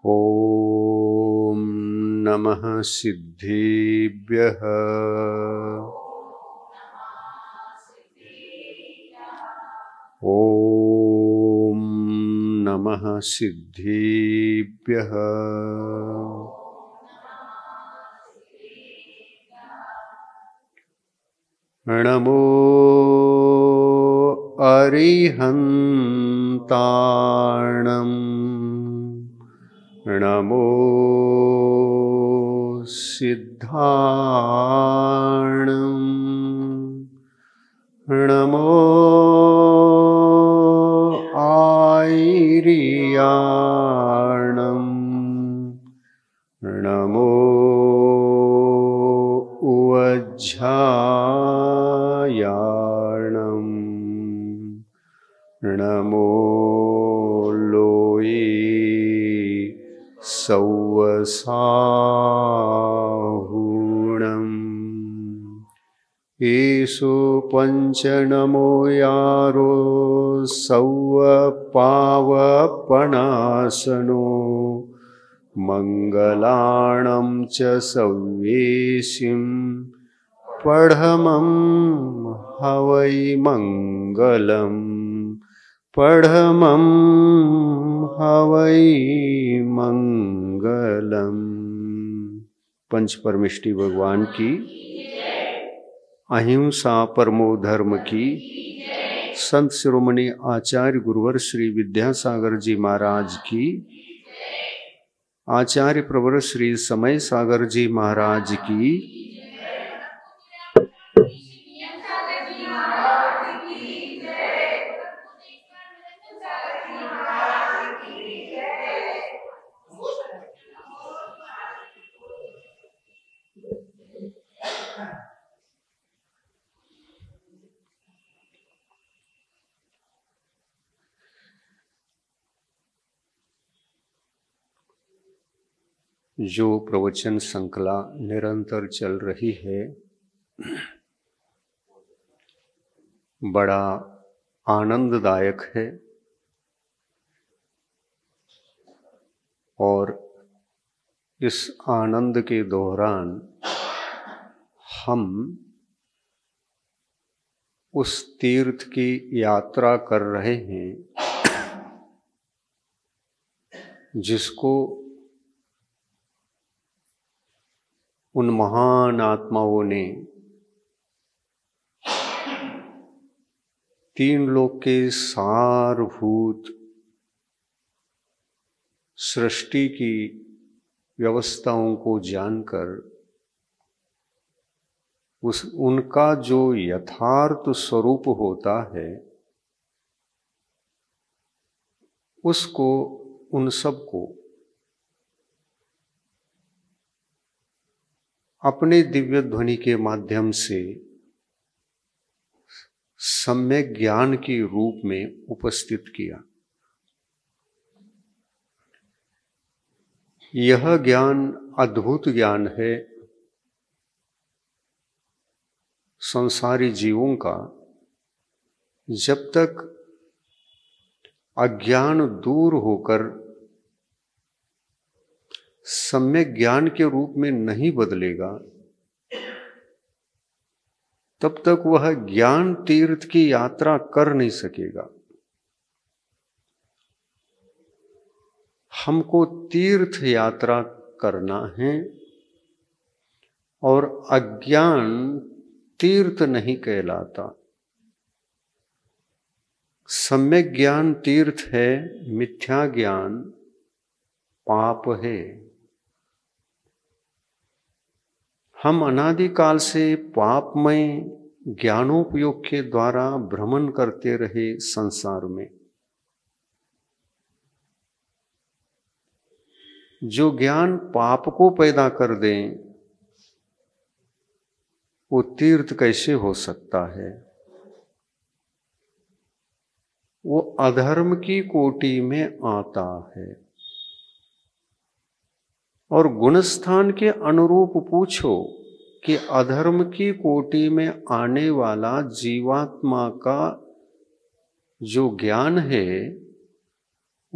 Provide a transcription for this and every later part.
ॐ नमः सिद्धेभ्यः। ॐ नमः सिद्धेभ्यः। नमो अरिहन्ताणं नमो सिद्धाणं नमो आयर्याणं नमो उवज्झायाणं नमो लोये सौवसाहुणम् येषु पञ्चनमो यारो सौवपावपणासनो मङ्गलाणं च सव्येशिं पढमं हवै मङ्गलम् पढमं हवै मंगलम। पंच परमेष्टि भगवान की, अहिंसा परमो धर्म की, संत शिरोमणि आचार्य गुरुवर श्री विद्यासागर जी महाराज की, आचार्य प्रवर श्री समय सागर जी महाराज की, जो प्रवचन श्रृंखला निरंतर चल रही है, बड़ा आनंददायक है और इस आनंद के दौरान हम उस तीर्थ की यात्रा कर रहे हैं जिसको उन महान आत्माओं ने तीन लोक के सारभूत सृष्टि की व्यवस्थाओं को जानकर उनका जो यथार्थ स्वरूप होता है उसको, उन सबको अपने दिव्य ध्वनि के माध्यम से सम्यक ज्ञान के रूप में उपस्थित किया। यह ज्ञान अद्भुत ज्ञान है संसारी जीवों का। जब तक अज्ञान दूर होकर सम्यक ज्ञान के रूप में नहीं बदलेगा, तब तक वह ज्ञान तीर्थ की यात्रा कर नहीं सकेगा। हमको तीर्थ यात्रा करना है और अज्ञान तीर्थ नहीं कहलाता। सम्यक ज्ञान तीर्थ है, मिथ्या ज्ञान पाप है। हम अनादिकाल से पापमय ज्ञानोपयोग के द्वारा भ्रमण करते रहे संसार में। जो ज्ञान पाप को पैदा कर दें वो तीर्थ कैसे हो सकता है? वो अधर्म की कोटि में आता है। और गुणस्थान के अनुरूप पूछो कि अधर्म की कोटि में आने वाला जीवात्मा का जो ज्ञान है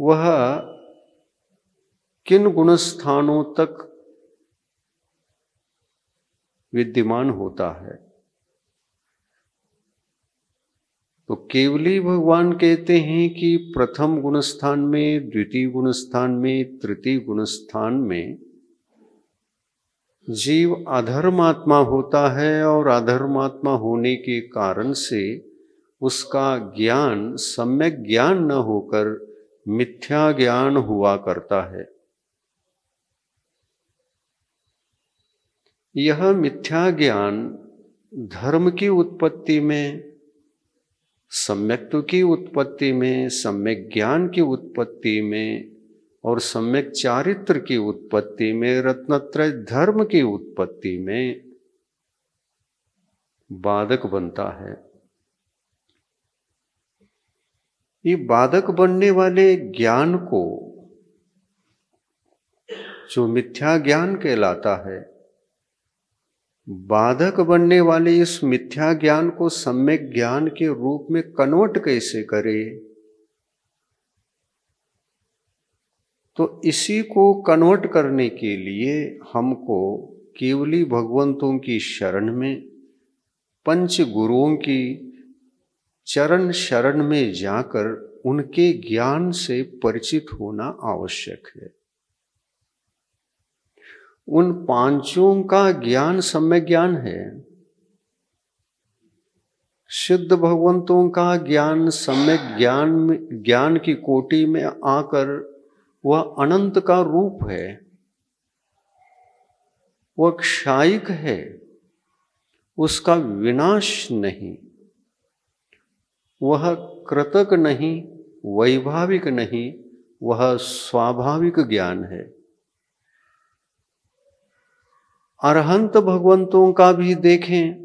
वह किन गुण स्थानों तक विद्यमान होता है। तो केवली भगवान कहते हैं कि प्रथम गुण स्थान में, द्वितीय गुण स्थान में, तृतीय गुण स्थान में जीव अधर्मात्मा होता है और अधर्मात्मा होने के कारण से उसका ज्ञान सम्यक ज्ञान न होकर मिथ्या ज्ञान हुआ करता है। यह मिथ्या ज्ञान धर्म की उत्पत्ति में, सम्यक्त्व की उत्पत्ति में, सम्यक ज्ञान की उत्पत्ति में और सम्यक चारित्र की उत्पत्ति में, रत्नत्रय धर्म की उत्पत्ति में बाधक बनता है। ये बाधक बनने वाले ज्ञान को, जो मिथ्या ज्ञान कहलाता है, बाधक बनने वाले इस मिथ्या ज्ञान को सम्यक ज्ञान के रूप में कन्वर्ट कैसे करे। तो इसी को कन्वर्ट करने के लिए हमको केवली भगवंतों की शरण में, पंच गुरुओं की चरण शरण में जाकर उनके ज्ञान से परिचित होना आवश्यक है। उन पांचों का ज्ञान सम्यक ज्ञान है। सिद्ध भगवंतों का ज्ञान सम्यक ज्ञान की कोटि में आकर वह अनंत का रूप है, वह क्षायिक है, उसका विनाश नहीं, वह कृतक नहीं, वैभाविक नहीं, वह स्वाभाविक ज्ञान है। अरहंत भगवंतों का भी देखें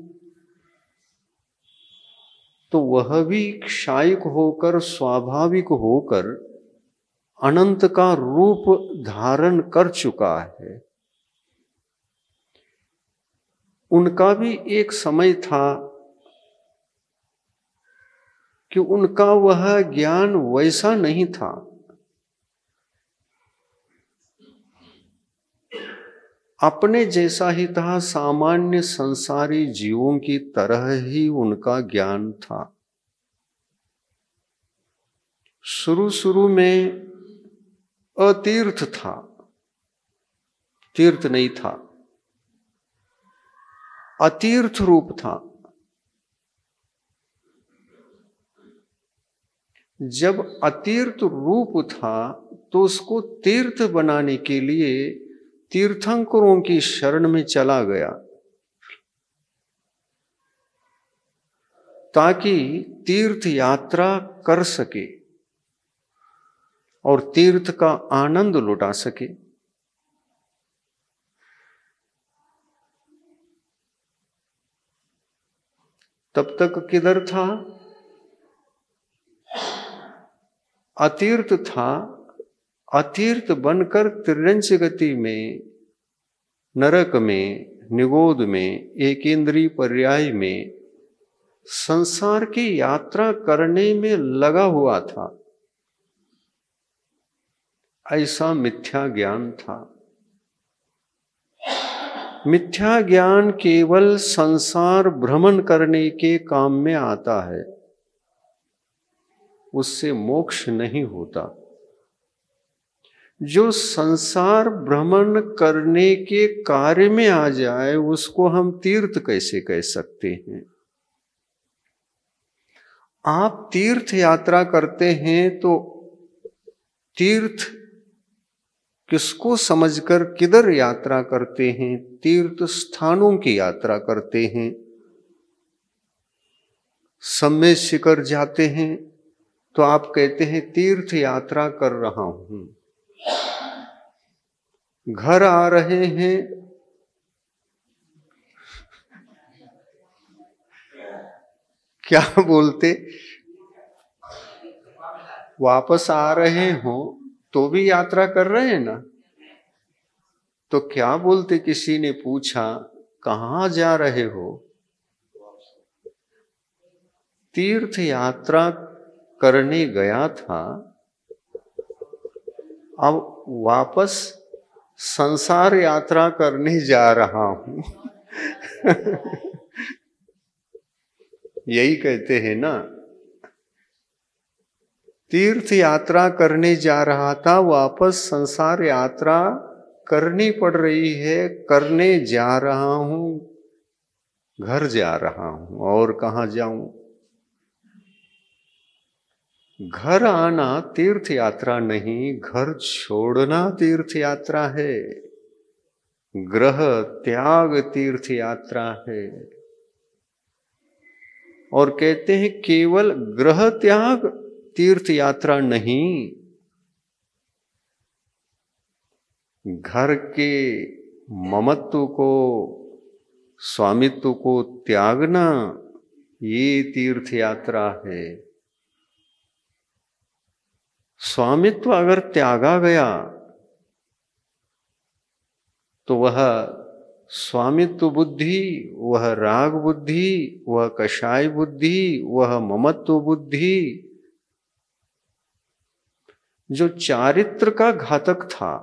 तो वह भी क्षायिक होकर, स्वाभाविक होकर अनंत का रूप धारण कर चुका है। उनका भी एक समय था कि उनका वह ज्ञान वैसा नहीं था। अपने जैसा ही था, सामान्य संसारी जीवों की तरह ही उनका ज्ञान था। शुरू में अतीर्थ था, तीर्थ नहीं था, अतीर्थ रूप था। जब अतीर्थ रूप था तो उसको तीर्थ बनाने के लिए तीर्थंकरों की शरण में चला गया, ताकि तीर्थ यात्रा कर सके और तीर्थ का आनंद लुटा सके। तब तक किधर था? अतीर्थ था। अतीर्थ बनकर त्रिरंच गति में, नरक में, निगोद में, एकेंद्रीय पर्याय में संसार की यात्रा करने में लगा हुआ था। ऐसा मिथ्या ज्ञान था। मिथ्या ज्ञान केवल संसार भ्रमण करने के काम में आता है, उससे मोक्ष नहीं होता। जो संसार भ्रमण करने के कार्य में आ जाए उसको हम तीर्थ कैसे कह सकते हैं? आप तीर्थ यात्रा करते हैं तो तीर्थ किसको समझकर किधर यात्रा करते हैं? तीर्थ स्थानों की यात्रा करते हैं। समय शिखर जाते हैं तो आप कहते हैं तीर्थ यात्रा कर रहा हूं। घर आ रहे हैं क्या बोलते? वापस आ रहे हो तो भी यात्रा कर रहे हैं ना। तो क्या बोलते? किसी ने पूछा कहाँ जा रहे हो? तीर्थ यात्रा करने गया था, अब वापस संसार यात्रा करने जा रहा हूं। यही कहते हैं ना, तीर्थ यात्रा करने जा रहा था, वापस संसार यात्रा करनी पड़ रही है, करने जा रहा हूं, घर जा रहा हूं। और कहां जाऊं? घर आना तीर्थ यात्रा नहीं, घर छोड़ना तीर्थ यात्रा है। ग्रह त्याग तीर्थ यात्रा है। और कहते हैं केवल ग्रह त्याग तीर्थ यात्रा नहीं, घर के ममत्व को, स्वामित्व को त्यागना, ये तीर्थ यात्रा है। स्वामित्व अगर त्यागा गया तो वह स्वामित्व बुद्धि, वह राग बुद्धि, वह कषाय बुद्धि, वह ममत्व बुद्धि, जो चारित्र का घातक था,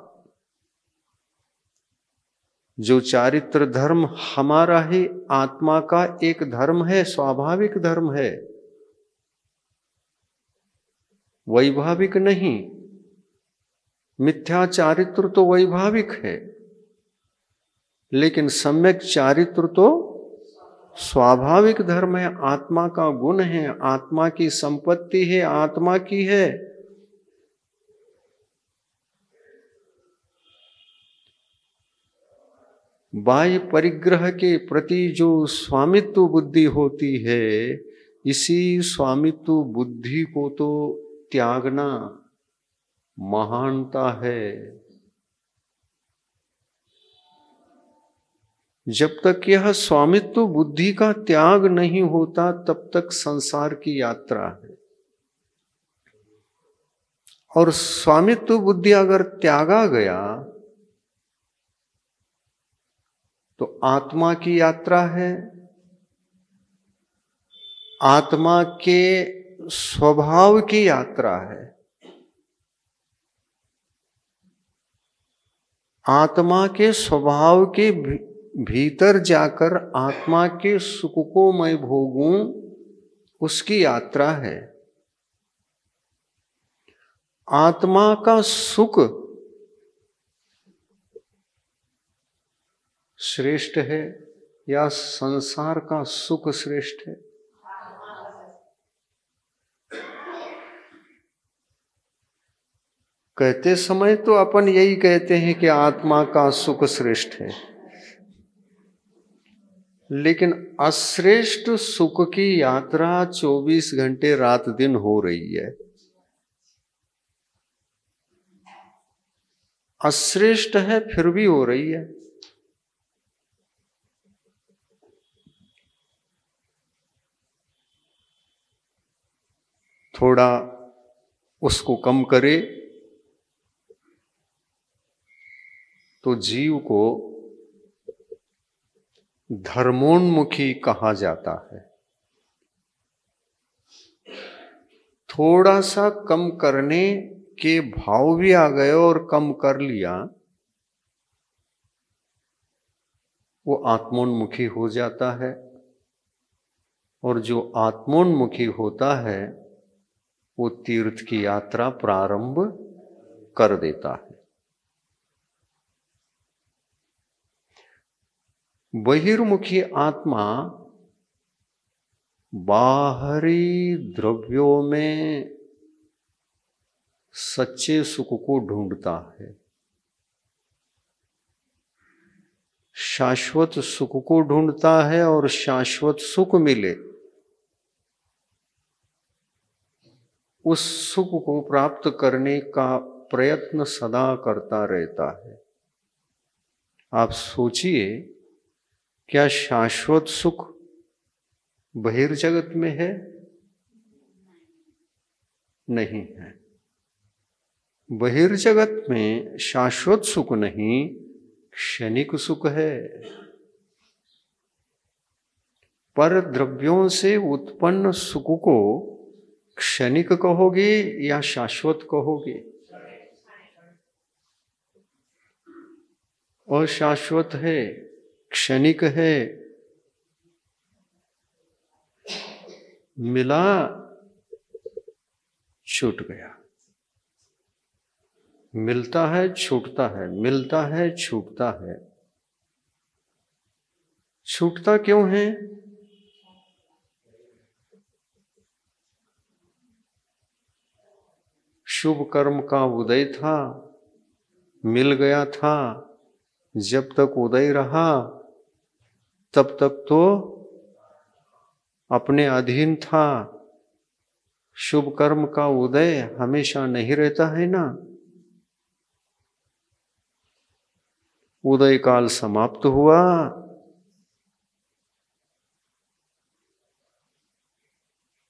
जो चारित्र धर्म हमारा ही आत्मा का एक धर्म है, स्वाभाविक धर्म है, वैभाविक नहीं। मिथ्या चारित्र तो वैभाविक है, लेकिन सम्यक चारित्र तो स्वाभाविक धर्म है, आत्मा का गुण है, आत्मा की संपत्ति है, आत्मा की है। बाह्य परिग्रह के प्रति जो स्वामित्व बुद्धि होती है, इसी स्वामित्व बुद्धि को तो त्यागना महानता है। जब तक यह स्वामित्व बुद्धि का त्याग नहीं होता, तब तक संसार की यात्रा है। और स्वामित्व बुद्धि अगर त्यागा गया तो आत्मा की यात्रा है। आत्मा के स्वभाव की यात्रा है। आत्मा के स्वभाव के भीतर जाकर आत्मा के सुख को मैं भोगूं, उसकी यात्रा है। आत्मा का सुख श्रेष्ठ है या संसार का सुख श्रेष्ठ है? कहते समय तो अपन यही कहते हैं कि आत्मा का सुख श्रेष्ठ है, लेकिन अश्रेष्ठ सुख की यात्रा 24 घंटे रात दिन हो रही है। अश्रेष्ठ है फिर भी हो रही है। थोड़ा उसको कम करे तो जीव को धर्मोन्मुखी कहा जाता है। थोड़ा सा कम करने के भाव भी आ गए और कम कर लिया, वो आत्मोन्मुखी हो जाता है। और जो आत्मोन्मुखी होता है वो तीर्थ की यात्रा प्रारंभ कर देता है। बहिर्मुखी आत्मा बाहरी द्रव्यों में सच्चे सुख को ढूंढता है, शाश्वत सुख को ढूंढता है, और शाश्वत सुख मिले उस सुख को प्राप्त करने का प्रयत्न सदा करता रहता है। आप सोचिए, क्या शाश्वत सुख बहिर्जगत में है? नहीं है। बहिर्जगत में शाश्वत सुख नहीं, क्षणिक सुख है। पर द्रव्यों से उत्पन्न सुख को क्षणिक कहोगे या शाश्वत कहोगे? अशाश्वत है, क्षणिक है। मिला, छूट गया। मिलता है, छूटता है, मिलता है, छूटता है। छूटता क्यों है? शुभ कर्म का उदय था, मिल गया था। जब तक उदय रहा तब तक तो अपने अधीन था। शुभ कर्म का उदय हमेशा नहीं रहता है ना। उदय काल समाप्त हुआ,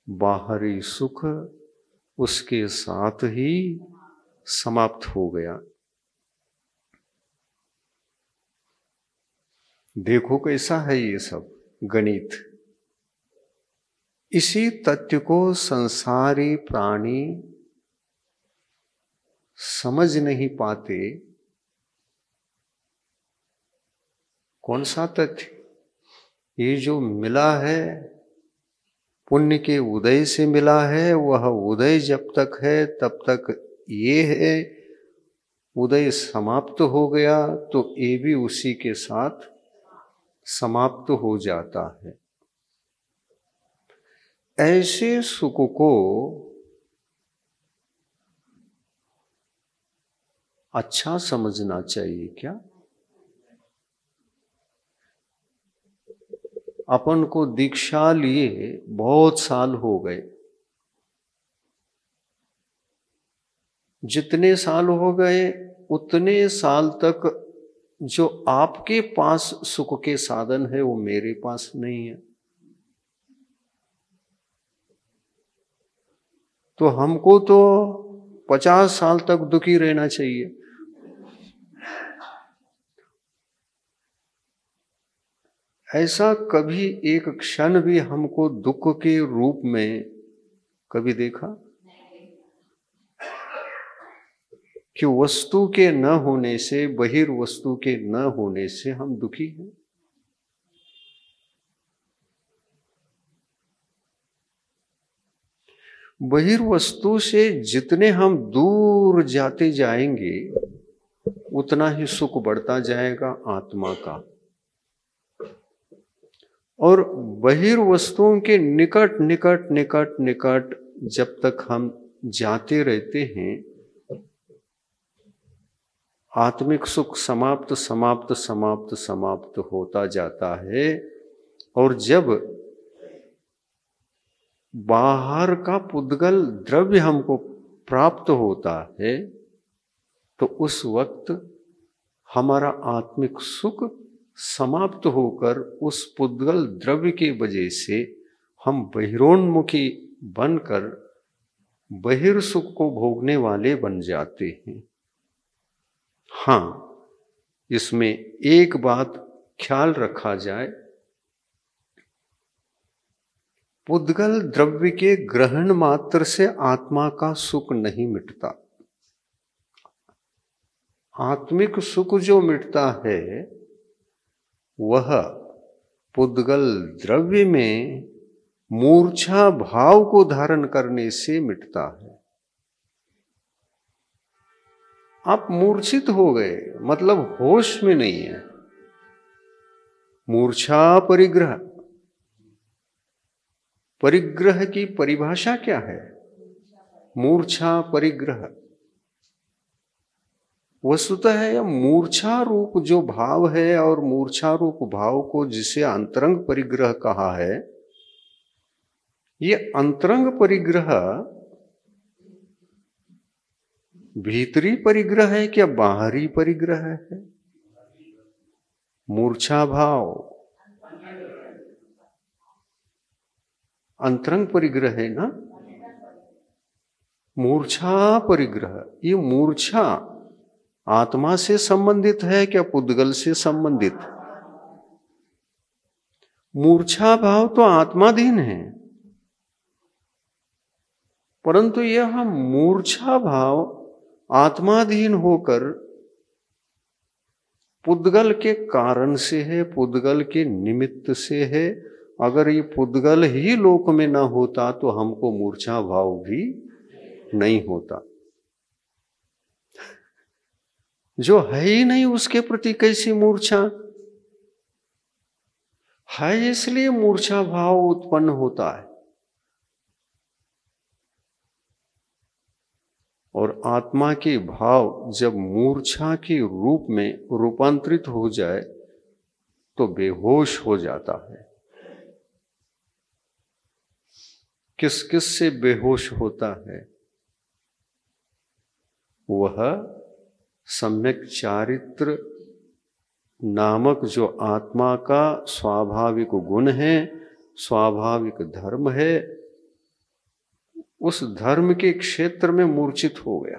बाहरी सुख उसके साथ ही समाप्त हो गया। देखो कैसा है ये सब गणित। इसी तथ्य को संसारी प्राणी समझ नहीं पाते। कौन सा तथ्य? ये जो मिला है पुण्य के उदय से मिला है, वह उदय जब तक है तब तक ये है। उदय समाप्त हो गया तो ये भी उसी के साथ समाप्त हो जाता है। ऐसे सुख को अच्छा समझना चाहिए क्या? अपन को दीक्षा लिए बहुत साल हो गए। जितने साल हो गए उतने साल तक जो आपके पास सुख के साधन है वो मेरे पास नहीं है। तो हमको तो 50 साल तक दुखी रहना चाहिए। ऐसा कभी एक क्षण भी हमको दुख के रूप में कभी देखा कि वस्तु के न होने से, बहिर्वस्तु के न होने से हम दुखी हैं? बहिर्वस्तु से जितने हम दूर जाते जाएंगे उतना ही सुख बढ़ता जाएगा आत्मा का। और बहिर्वस्तुओं के निकट निकट निकट निकट जब तक हम जाते रहते हैं, आत्मिक सुख समाप्त समाप्त समाप्त समाप्त होता जाता है। और जब बाहर का पुद्गल द्रव्य हमको प्राप्त होता है तो उस वक्त हमारा आत्मिक सुख समाप्त होकर उस पुद्गल द्रव्य की वजह से हम बहिरोन्मुखी बनकर बहिर्सुख को भोगने वाले बन जाते हैं। हाँ, इसमें एक बात ख्याल रखा जाए, पुद्गल द्रव्य के ग्रहण मात्र से आत्मा का सुख नहीं मिटता। आत्मिक सुख जो मिटता है वह पुद्गल द्रव्य में मूर्छा भाव को धारण करने से मिटता है। आप मूर्छित हो गए मतलब होश में नहीं है। मूर्छा परिग्रह, परिग्रह की परिभाषा क्या है? मूर्छा परिग्रह वस्तुतः है मूर्छा रूप जो भाव है, और मूर्छा रूप भाव को जिसे अंतरंग परिग्रह कहा है, ये अंतरंग परिग्रह भीतरी परिग्रह है क्या बाहरी परिग्रह है? मूर्छा भाव अंतरंग परिग्रह है ना। मूर्छा परिग्रह, ये मूर्छा आत्मा से संबंधित है क्या पुद्गल से संबंधित? मूर्छा भाव तो आत्माधीन है, परंतु यह मूर्छा भाव आत्माधीन होकर पुद्गल के कारण से है, पुद्गल के निमित्त से है। अगर ये पुद्गल ही लोक में ना होता तो हमको मूर्छा भाव भी नहीं होता। जो है ही नहीं उसके प्रति कैसी मूर्छा है, इसलिए मूर्छा भाव उत्पन्न होता है। और आत्मा के भाव जब मूर्छा के रूप में रूपांतरित हो जाए तो बेहोश हो जाता है। किस किस से बेहोश होता है? वह सम्यक चारित्र नामक जो आत्मा का स्वाभाविक गुण है, स्वाभाविक धर्म है, उस धर्म के क्षेत्र में मूर्छित हो गया।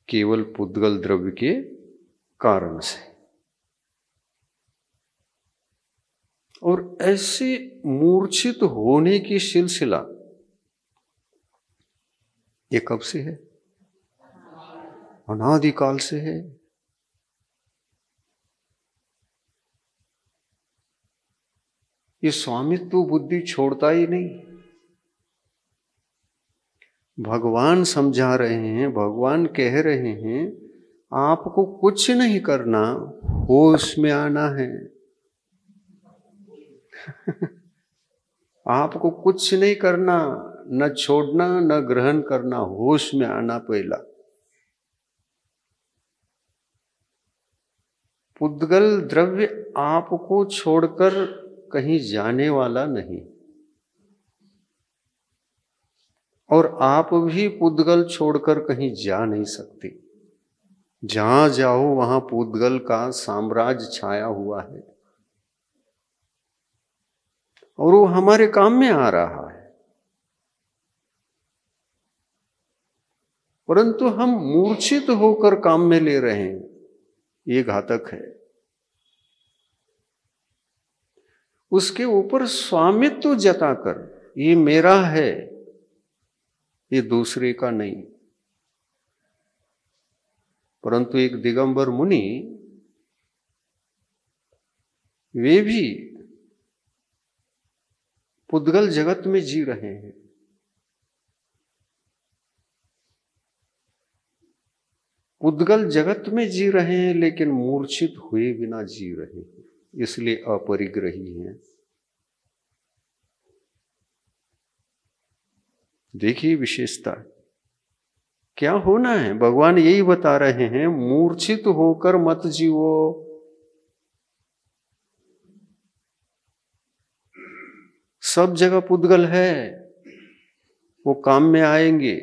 केवल पुद्गल द्रव्य के कारण से। और ऐसे मूर्छित होने की सिलसिला ये कब से है? अनादिकाल से है। ये स्वामित्व बुद्धि छोड़ता ही नहीं। भगवान समझा रहे हैं, भगवान कह रहे हैं आपको कुछ नहीं करना, होश में आना है। आपको कुछ नहीं करना, न छोड़ना न ग्रहण करना, होश में आना पहला। पुद्गल द्रव्य आपको छोड़कर कहीं जाने वाला नहीं, और आप भी पुद्गल छोड़कर कहीं जा नहीं सकते। जहां जाओ वहां पुद्गल का साम्राज्य छाया हुआ है और वो हमारे काम में आ रहा है, परंतु हम मूर्छित होकर काम में ले रहे हैं। ये घातक है। उसके ऊपर स्वामित्व जताकर ये मेरा है, ये दूसरे का नहीं। परंतु एक दिगंबर मुनि, वे भी पुद्गल जगत में जी रहे हैं। पुद्गल जगत में जी रहे हैं, लेकिन मूर्छित हुए बिना जी रहे हैं, इसलिए अपरिग्रही हैं। देखिए विशेषता क्या होना है। भगवान यही बता रहे हैं, मूर्छित होकर मत जीवो। सब जगह पुद्गल है, वो काम में आएंगे।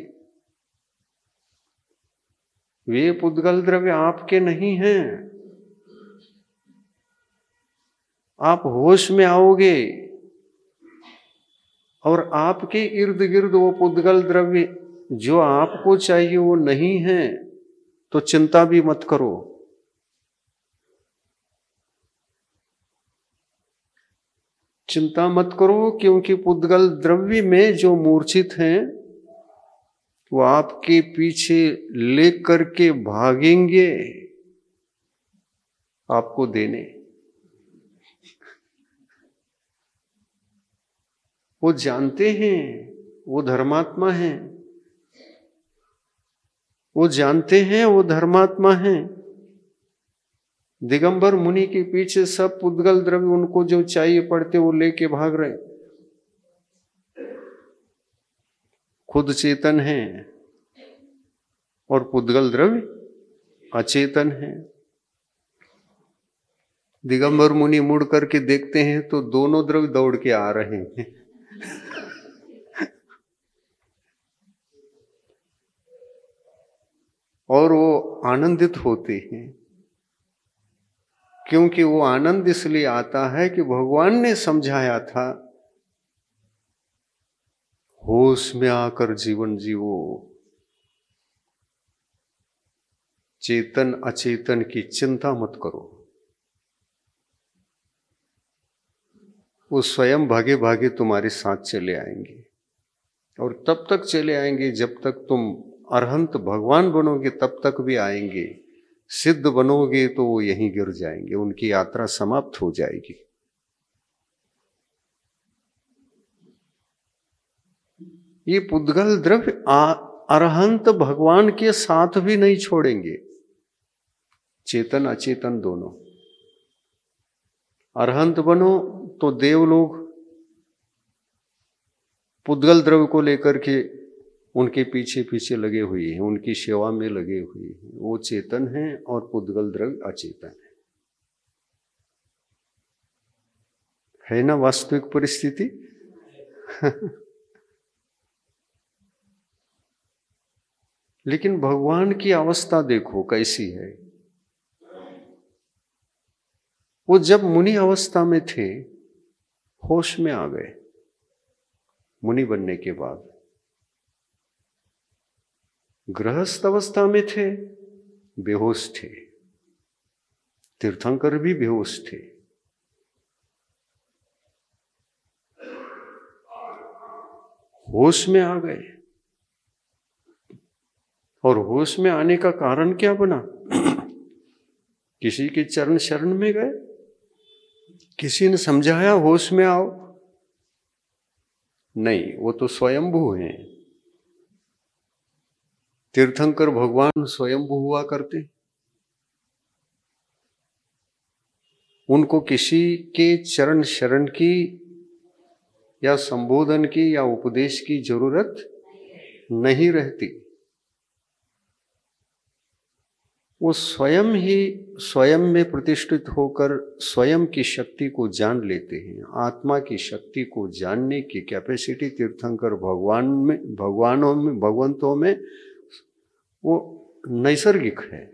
वे पुद्गल द्रव्य आपके नहीं हैं। आप होश में आओगे और आपके इर्द गिर्द वो पुद्गल द्रव्य जो आपको चाहिए वो नहीं है, तो चिंता भी मत करो। चिंता मत करो, क्योंकि पुद्गल द्रव्य में जो मूर्छित हैं वो आपके पीछे लेकर के भागेंगे आपको देने। वो जानते हैं वो धर्मात्मा हैं, वो जानते हैं वो धर्मात्मा हैं। दिगंबर मुनि के पीछे सब पुद्गल द्रव्य उनको जो चाहिए पड़ते वो लेके भाग रहे। खुद चेतन है और पुद्गल द्रव्य अचेतन है। दिगंबर मुनि मुड़ करके देखते हैं तो दोनों द्रव्य दौड़ के आ रहे हैं। और वो आनंदित होते हैं, क्योंकि वो आनंद इसलिए आता है कि भगवान ने समझाया था, होश में आकर जीवन जीवो। चेतन अचेतन की चिंता मत करो, वो स्वयं भागे भागे तुम्हारे साथ चले आएंगे। और तब तक चले आएंगे जब तक तुम अरहंत भगवान बनोगे तब तक भी आएंगे, सिद्ध बनोगे तो वो यहीं गिर जाएंगे, उनकी यात्रा समाप्त हो जाएगी। ये पुद्गल द्रव्य अरहंत भगवान के साथ भी नहीं छोड़ेंगे, चेतन अचेतन दोनों। अरहंत बनो तो देवलोग पुद्गल द्रव्य को लेकर के उनके पीछे पीछे लगे हुए हैं, उनकी सेवा में लगे हुए हैं। वो चेतन है और पुद्गल द्रव्य अचेतन है ना वास्तविक परिस्थिति। लेकिन भगवान की अवस्था देखो कैसी है। वो जब मुनि अवस्था में थे, होश में आ गए मुनि बनने के बाद। गृहस्थ अवस्था में थे, बेहोश थे, तीर्थंकर भी बेहोश थे। होश में आ गए, और होश में आने का कारण क्या बना? किसी के चरण शरण में गए, किसी ने समझाया होश में आओ? नहीं, वो तो स्वयंभू हैं। तीर्थंकर भगवान स्वयंभू हुआ करते, उनको किसी के चरण शरण की या संबोधन की या उपदेश की जरूरत नहीं रहती। वो स्वयं ही स्वयं में प्रतिष्ठित होकर स्वयं की शक्ति को जान लेते हैं। आत्मा की शक्ति को जानने की कैपेसिटी तीर्थंकर भगवंतों में वो नैसर्गिक है।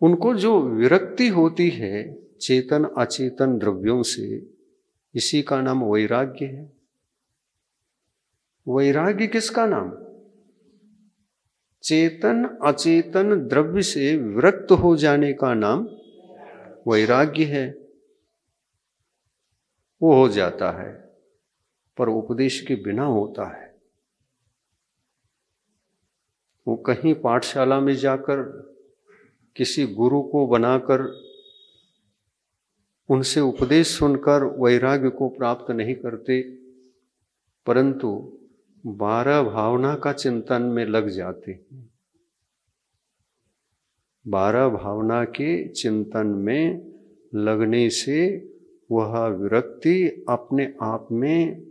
उनको जो विरक्ति होती है चेतन अचेतन द्रव्यों से, इसी का नाम वैराग्य है। वैराग्य किसका नाम? चेतन अचेतन द्रव्य से विरक्त हो जाने का नाम वैराग्य है। वो हो जाता है, पर उपदेश के बिना होता है। वो कहीं पाठशाला में जाकर किसी गुरु को बनाकर उनसे उपदेश सुनकर वैराग्य को प्राप्त नहीं करते, परंतु 12 भावना का चिंतन में लग जाते हैं। 12 भावना के चिंतन में लगने से वह विरक्ति अपने आप में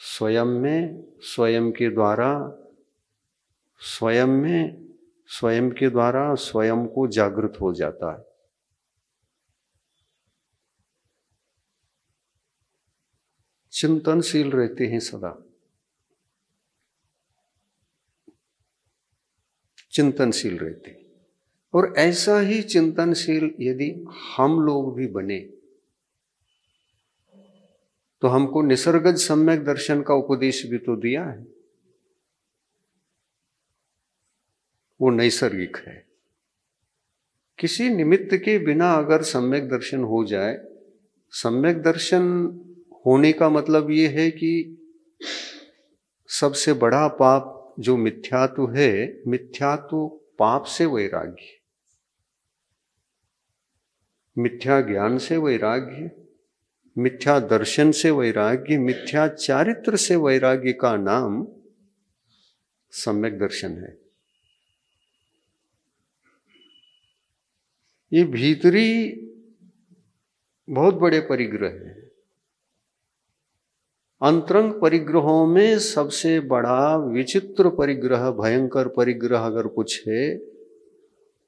स्वयं के द्वारा स्वयं को जागृत हो जाता है। चिंतनशील रहते हैं सदा, चिंतनशील रहते हैं। और ऐसा ही चिंतनशील यदि हम लोग भी बने तो हमको निसर्गज सम्यक दर्शन का उपदेश भी तो दिया है। वो नैसर्गिक है। किसी निमित्त के बिना अगर सम्यक दर्शन हो जाए, सम्यक दर्शन होने का मतलब ये है कि सबसे बड़ा पाप जो मिथ्यात्व है, मिथ्यात्व पाप से वैराग्य, मिथ्या ज्ञान से वैराग्य, मिथ्या दर्शन से वैराग्य, मिथ्या चारित्र से वैराग्य का नाम सम्यक दर्शन है। ये भीतरी बहुत बड़े परिग्रह हैं। अंतरंग परिग्रहों में सबसे बड़ा विचित्र परिग्रह, भयंकर परिग्रह अगर कुछ है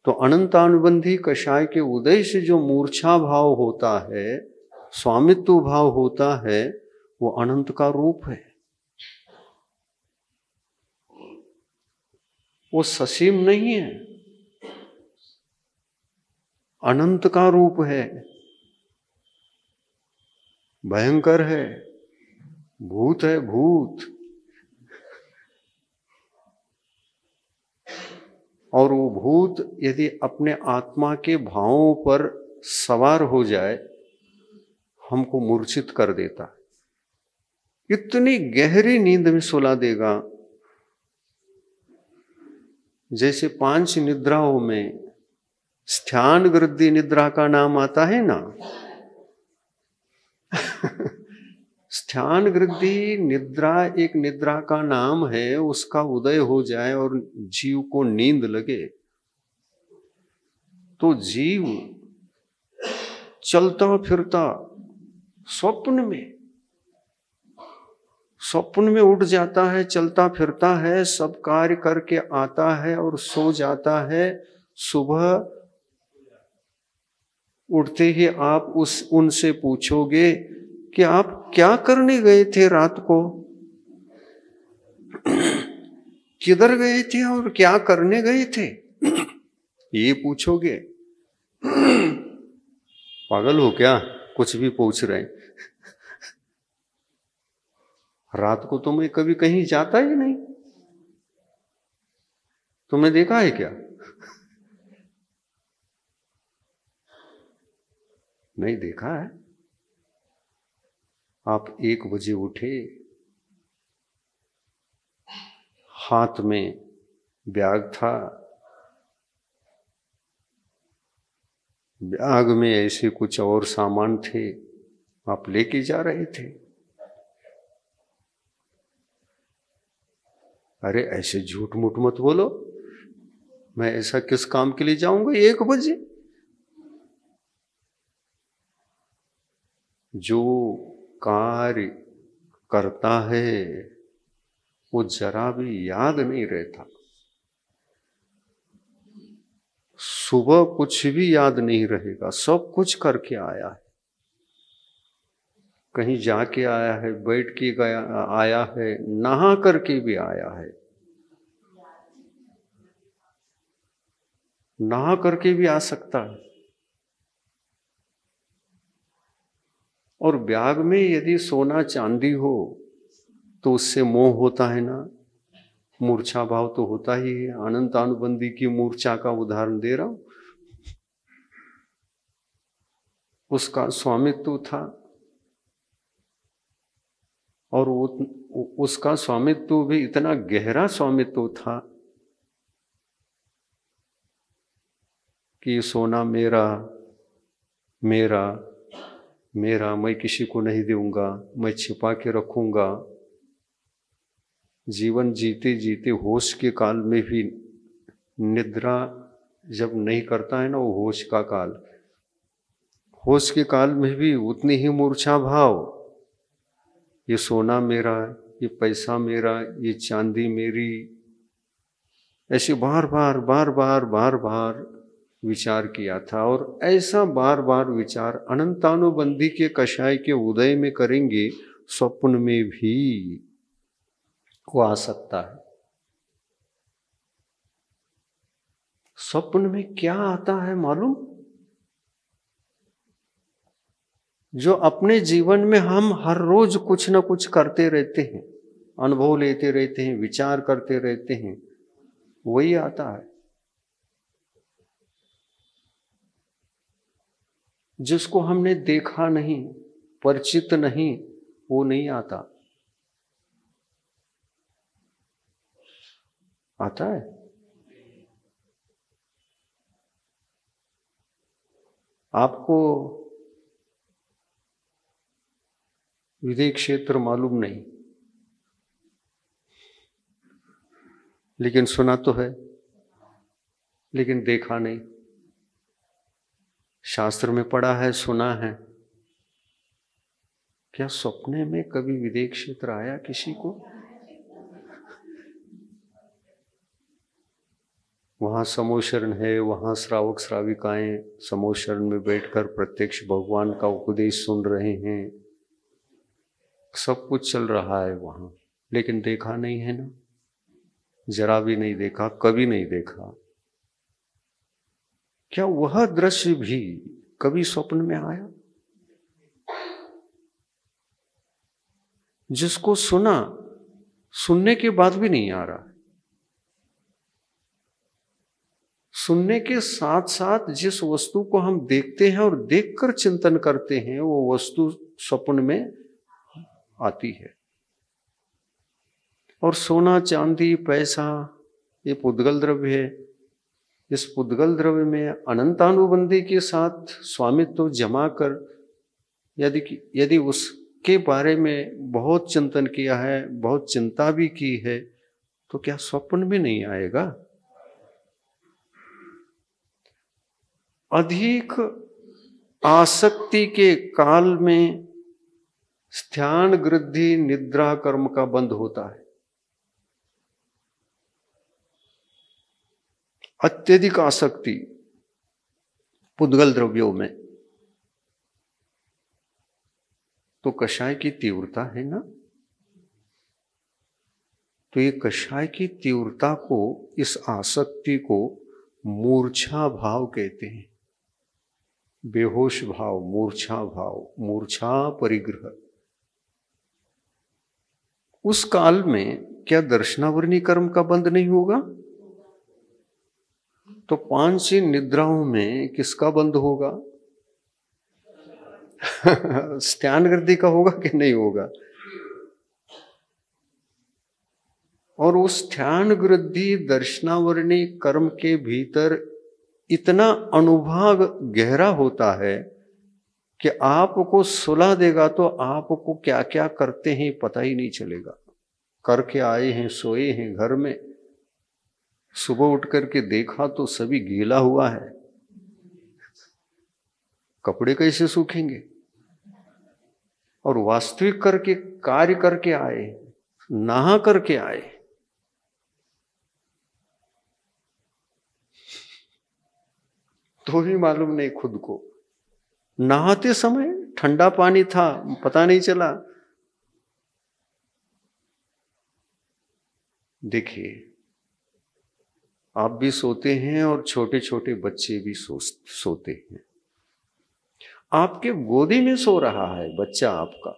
तो अनंतानुबंधी कषाय के उदय से जो मूर्छा भाव होता है, स्वामित्व भाव होता है, वो अनंत का रूप है। वो ससीम नहीं है, अनंत का रूप है, भयंकर है, भूत है, भूत। और वो भूत यदि अपने आत्मा के भावों पर सवार हो जाए, हमको मूर्छित कर देता है। इतनी गहरी नींद में सुला देगा। जैसे 5 निद्राओं में स्थान वृद्धि निद्रा का नाम आता है ना। स्थान वृद्धि निद्रा एक निद्रा का नाम है, उसका उदय हो जाए और जीव को नींद लगे तो जीव चलता फिरता स्वप्न में उठ जाता है, चलता फिरता है, सब कार्य करके आता है और सो जाता है। सुबह उठते ही आप उनसे पूछोगे कि आप क्या करने गए थे रात को, किधर गए थे और क्या करने गए थे, ये पूछोगे। पागल हो क्या, कुछ भी पूछ रहे हैं। रात को तो मैं कभी कहीं जाता ही नहीं, तुमने देखा है क्या? नहीं देखा है। आप 1 बजे उठे, हाथ में बैग था, बैग में ऐसे कुछ और सामान थे, आप लेके जा रहे थे। अरे ऐसे झूठ मूठ मत बोलो, मैं ऐसा किस काम के लिए जाऊंगा 1 बजे? जो कार्य करता है वो जरा भी याद नहीं रहता। सुबह कुछ भी याद नहीं रहेगा, सब कुछ करके आया है, कहीं जाके आया है, बैठ के गया आया है, नहा करके भी आया है, नहा करके भी आ सकता है। और ब्याग में यदि सोना चांदी हो तो उससे मोह होता है ना, मूर्छा भाव तो होता ही है। अनंत अनुबंधी की मूर्छा का उदाहरण दे रहा हूं। उसका स्वामित्व था और उसका स्वामित्व भी इतना गहरा स्वामित्व था कि सोना मेरा मेरा मेरा, मैं किसी को नहीं दूंगा, मैं छिपा के रखूंगा। जीवन जीते जीते होश के काल में भी, निद्रा जब नहीं करता है ना वो होश का काल, होश के काल में भी उतनी ही मूर्छा भाव, ये सोना मेरा, ये पैसा मेरा, ये चांदी मेरी, ऐसे बार बार बार बार बार बार विचार किया था। और ऐसा बार बार विचार अनंतानुबंधी के कषाय के उदय में करेंगे, स्वप्न में भी वो आ सकता है। स्वप्न में क्या आता है मालूम? जो अपने जीवन में हम हर रोज कुछ ना कुछ करते रहते हैं, अनुभव लेते रहते हैं, विचार करते रहते हैं, वही आता है। जिसको हमने देखा नहीं, परिचित नहीं, वो नहीं आता। आता है। आपको विदेह क्षेत्र मालूम नहीं, लेकिन सुना तो है, लेकिन देखा नहीं। शास्त्र में पढ़ा है, सुना है। क्या सपने में कभी विदेह क्षेत्र आया किसी को? वहां समोशरण है, वहां श्रावक श्राविकाएं समोशरण में बैठकर प्रत्यक्ष भगवान का उपदेश सुन रहे हैं, सब कुछ चल रहा है वहां, लेकिन देखा नहीं है ना, जरा भी नहीं देखा, कभी नहीं देखा। क्या वह दृश्य भी कभी स्वप्न में आया? जिसको सुना, सुनने के बाद भी नहीं आ रहा, सुनने के साथ साथ जिस वस्तु को हम देखते हैं और देखकर चिंतन करते हैं, वो वस्तु स्वप्न में आती है। और सोना चांदी पैसा ये पुद्गल द्रव्य है। इस पुद्गल द्रव्य में अनंतानुबंधी के साथ स्वामित्व जमा कर यदि उसके बारे में बहुत चिंतन किया है, बहुत चिंता भी की है, तो क्या स्वप्न में नहीं आएगा? अधिक आसक्ति के काल में ध्यान गृद्धि निद्रा कर्म का बंद होता है। अत्यधिक आसक्ति पुद्गल द्रव्यों में, तो कषाय की तीव्रता है ना, तो ये कषाय की तीव्रता को, इस आसक्ति को मूर्छा भाव कहते हैं। बेहोश भाव, मूर्छा भाव, मूर्छा परिग्रह। उस काल में क्या दर्शनावरणी कर्म का बंद नहीं होगा? तो 5 निद्राओं में किसका बंद होगा? ध्यान गृद्धि का होगा कि नहीं होगा? और उस ध्यान गृद्धि दर्शनावरणी कर्म के भीतर इतना अनुभाग गहरा होता है कि आपको सुला देगा तो आपको क्या क्या करते हैं पता ही नहीं चलेगा। करके आए हैं, सोए हैं घर में, सुबह उठ करके देखा तो सभी गीला हुआ है, कपड़े कैसे सूखेंगे? और वास्तविक करके कार्य करके आए, नहा करके आए, तो भी मालूम नहीं खुद को। नहाते समय ठंडा पानी था, पता नहीं चला। देखिए, आप भी सोते हैं और छोटे छोटे बच्चे भी सोते हैं। आपके गोदी में सो रहा है बच्चा आपका।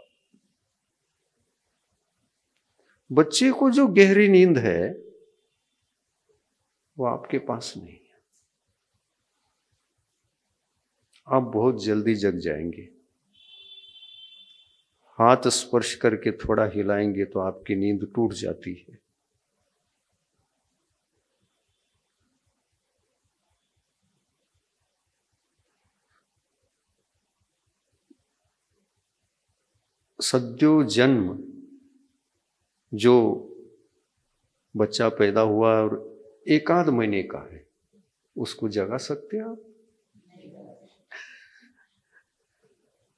बच्चे को जो गहरी नींद है वो आपके पास नहीं है। आप बहुत जल्दी जग जाएंगे। हाथ स्पर्श करके थोड़ा हिलाएंगे तो आपकी नींद टूट जाती है। सद्यो जन्म जो बच्चा पैदा हुआ और 1 आध महीने का है, उसको जगा सकते हैं आप?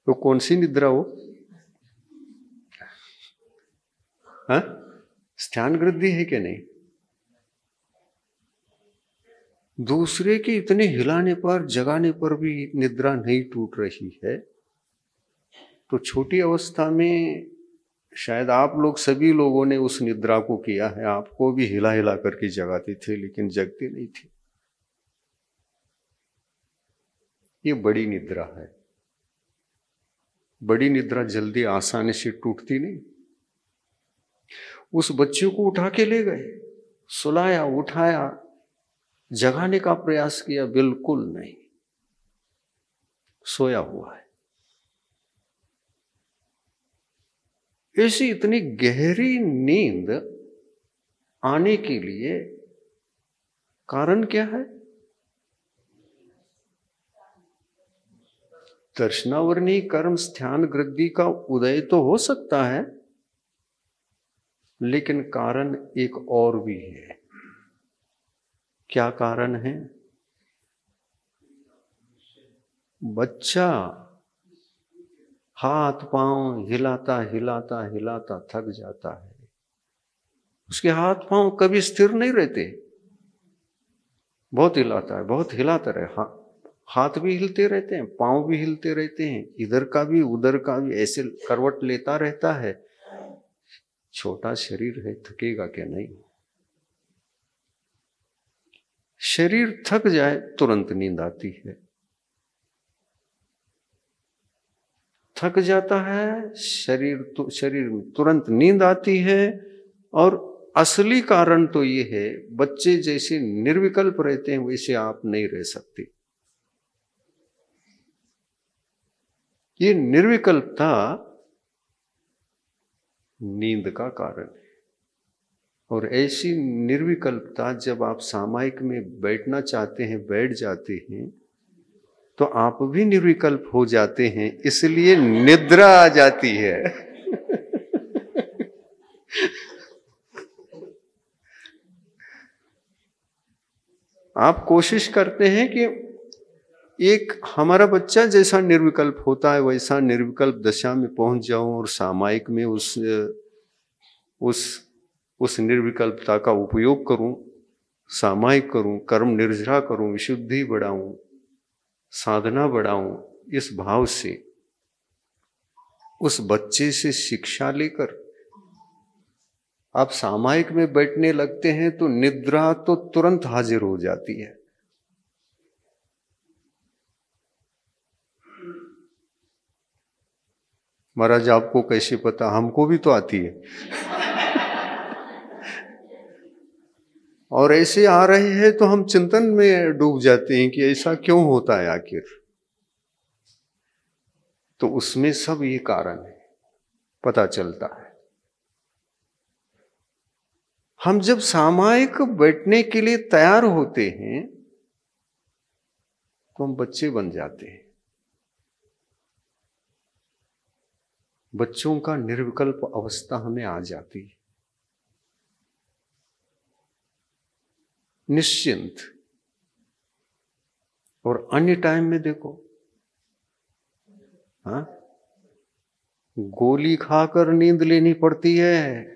तो कौन सी निद्रा हो? हाँ, ध्यान गृद्धि है कि नहीं? दूसरे के इतने हिलाने पर, जगाने पर भी निद्रा नहीं टूट रही है, तो छोटी अवस्था में शायद आप लोग, सभी लोगों ने उस निद्रा को किया है। आपको भी हिला हिला करके जगाते थे, लेकिन जगते नहीं थे। ये बड़ी निद्रा है। बड़ी निद्रा जल्दी आसानी से टूटती नहीं। उस बच्चे को उठा के ले गए, सुलाया, उठाया, जगाने का प्रयास किया, बिल्कुल नहीं, सोया हुआ है। ऐसी इतनी गहरी नींद आने के लिए कारण क्या है? दर्शनावरणी कर्म ध्यान गृद्धि का उदय तो हो सकता है, लेकिन कारण एक और भी है। क्या कारण है? बच्चा हाथ पांव हिलाता हिलाता हिलाता थक जाता है। उसके हाथ पांव कभी स्थिर नहीं रहते, बहुत हिलाता है, बहुत हिलाता रहे। हाथ भी हिलते रहते हैं, पांव भी हिलते रहते हैं, इधर का भी उधर का भी, ऐसे करवट लेता रहता है। छोटा शरीर है, थकेगा क्या नहीं? शरीर थक जाए तुरंत नींद आती है। थक जाता है शरीर में तुरंत नींद आती है। और असली कारण तो ये है, बच्चे जैसे निर्विकल्प रहते हैं वैसे आप नहीं रह सकते। ये निर्विकल्पता नींद का कारण है। और ऐसी निर्विकल्पता जब आप सामायिक में बैठना चाहते हैं, बैठ जाते हैं, तो आप भी निर्विकल्प हो जाते हैं, इसलिए निद्रा आ जाती है। आप कोशिश करते हैं कि एक हमारा बच्चा जैसा निर्विकल्प होता है वैसा निर्विकल्प दशा में पहुंच जाऊं और सामायिक में उस निर्विकल्पता का उपयोग करूं, सामायिक करूं, कर्म निर्जरा करूं, विशुद्धि बढ़ाऊं, साधना बढ़ाऊं, इस भाव से उस बच्चे से शिक्षा लेकर आप सामायिक में बैठने लगते हैं तो निद्रा तो तुरंत हाजिर हो जाती है। महाराज आपको कैसे पता? हमको भी तो आती है। और ऐसे आ रहे हैं तो हम चिंतन में डूब जाते हैं कि ऐसा क्यों होता है आखिर। तो उसमें सब ये कारण है, पता चलता है। हम जब सामायिक बैठने के लिए तैयार होते हैं तो हम बच्चे बन जाते हैं। बच्चों का निर्विकल्प अवस्था हमें आ जाती है, निश्चिंत। और अन्य टाइम में देखो, हाँ, गोली खाकर नींद लेनी पड़ती है।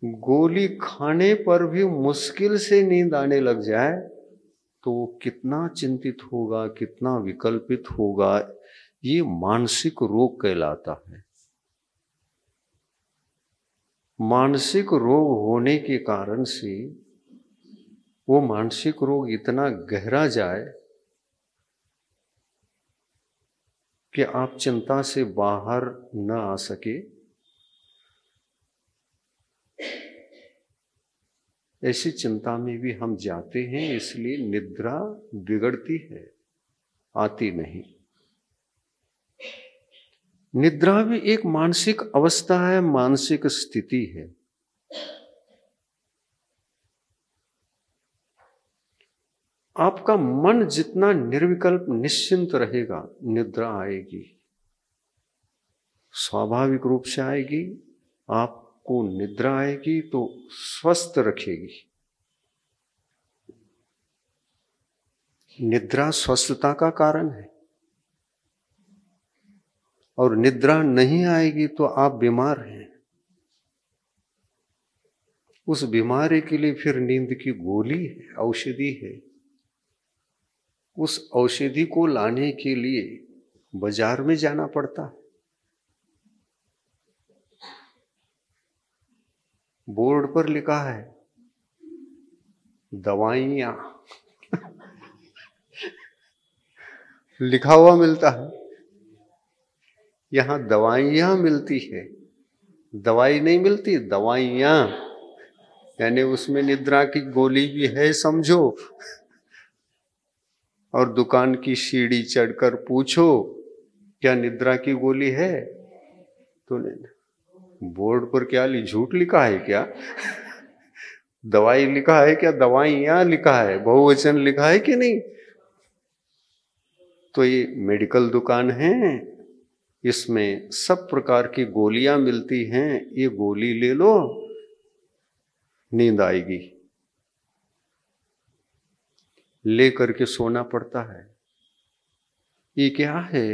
गोली खाने पर भी मुश्किल से नींद आने लग जाए तो वो कितना चिंतित होगा, कितना विकल्पित होगा। ये मानसिक रोग कहलाता है। मानसिक रोग होने के कारण से वो मानसिक रोग इतना गहरा जाए कि आप चिंता से बाहर न आ सके, ऐसी चिंता में भी हम जाते हैं। इसलिए निद्रा बिगड़ती है, आती नहीं। निद्रा भी एक मानसिक अवस्था है, मानसिक स्थिति है। आपका मन जितना निर्विकल्प निश्चिंत रहेगा, निद्रा आएगी, स्वाभाविक रूप से आएगी। आपको निद्रा आएगी तो स्वस्थ रखेगी। निद्रा स्वस्थता का कारण है। और निद्रा नहीं आएगी तो आप बीमार हैं। उस बीमारी के लिए फिर नींद की गोली है, औषधि है। उस औषधि को लाने के लिए बाजार में जाना पड़ता है। बोर्ड पर लिखा है दवाइयां, लिखा हुआ मिलता है। यहां दवाइयां मिलती है, दवाई नहीं मिलती, दवाइयां। यानी उसमें निद्रा की गोली भी है, समझो। और दुकान की सीढ़ी चढ़कर पूछो क्या निद्रा की गोली है, तो बोर्ड पर क्या झूठ लिखा है क्या? दवाई लिखा है क्या? दवाइयां लिखा है, बहुवचन लिखा है कि नहीं? तो ये मेडिकल दुकान है, इसमें सब प्रकार की गोलियां मिलती हैं। ये गोली ले लो, नींद आएगी। ले करके सोना पड़ता है। ये क्या है?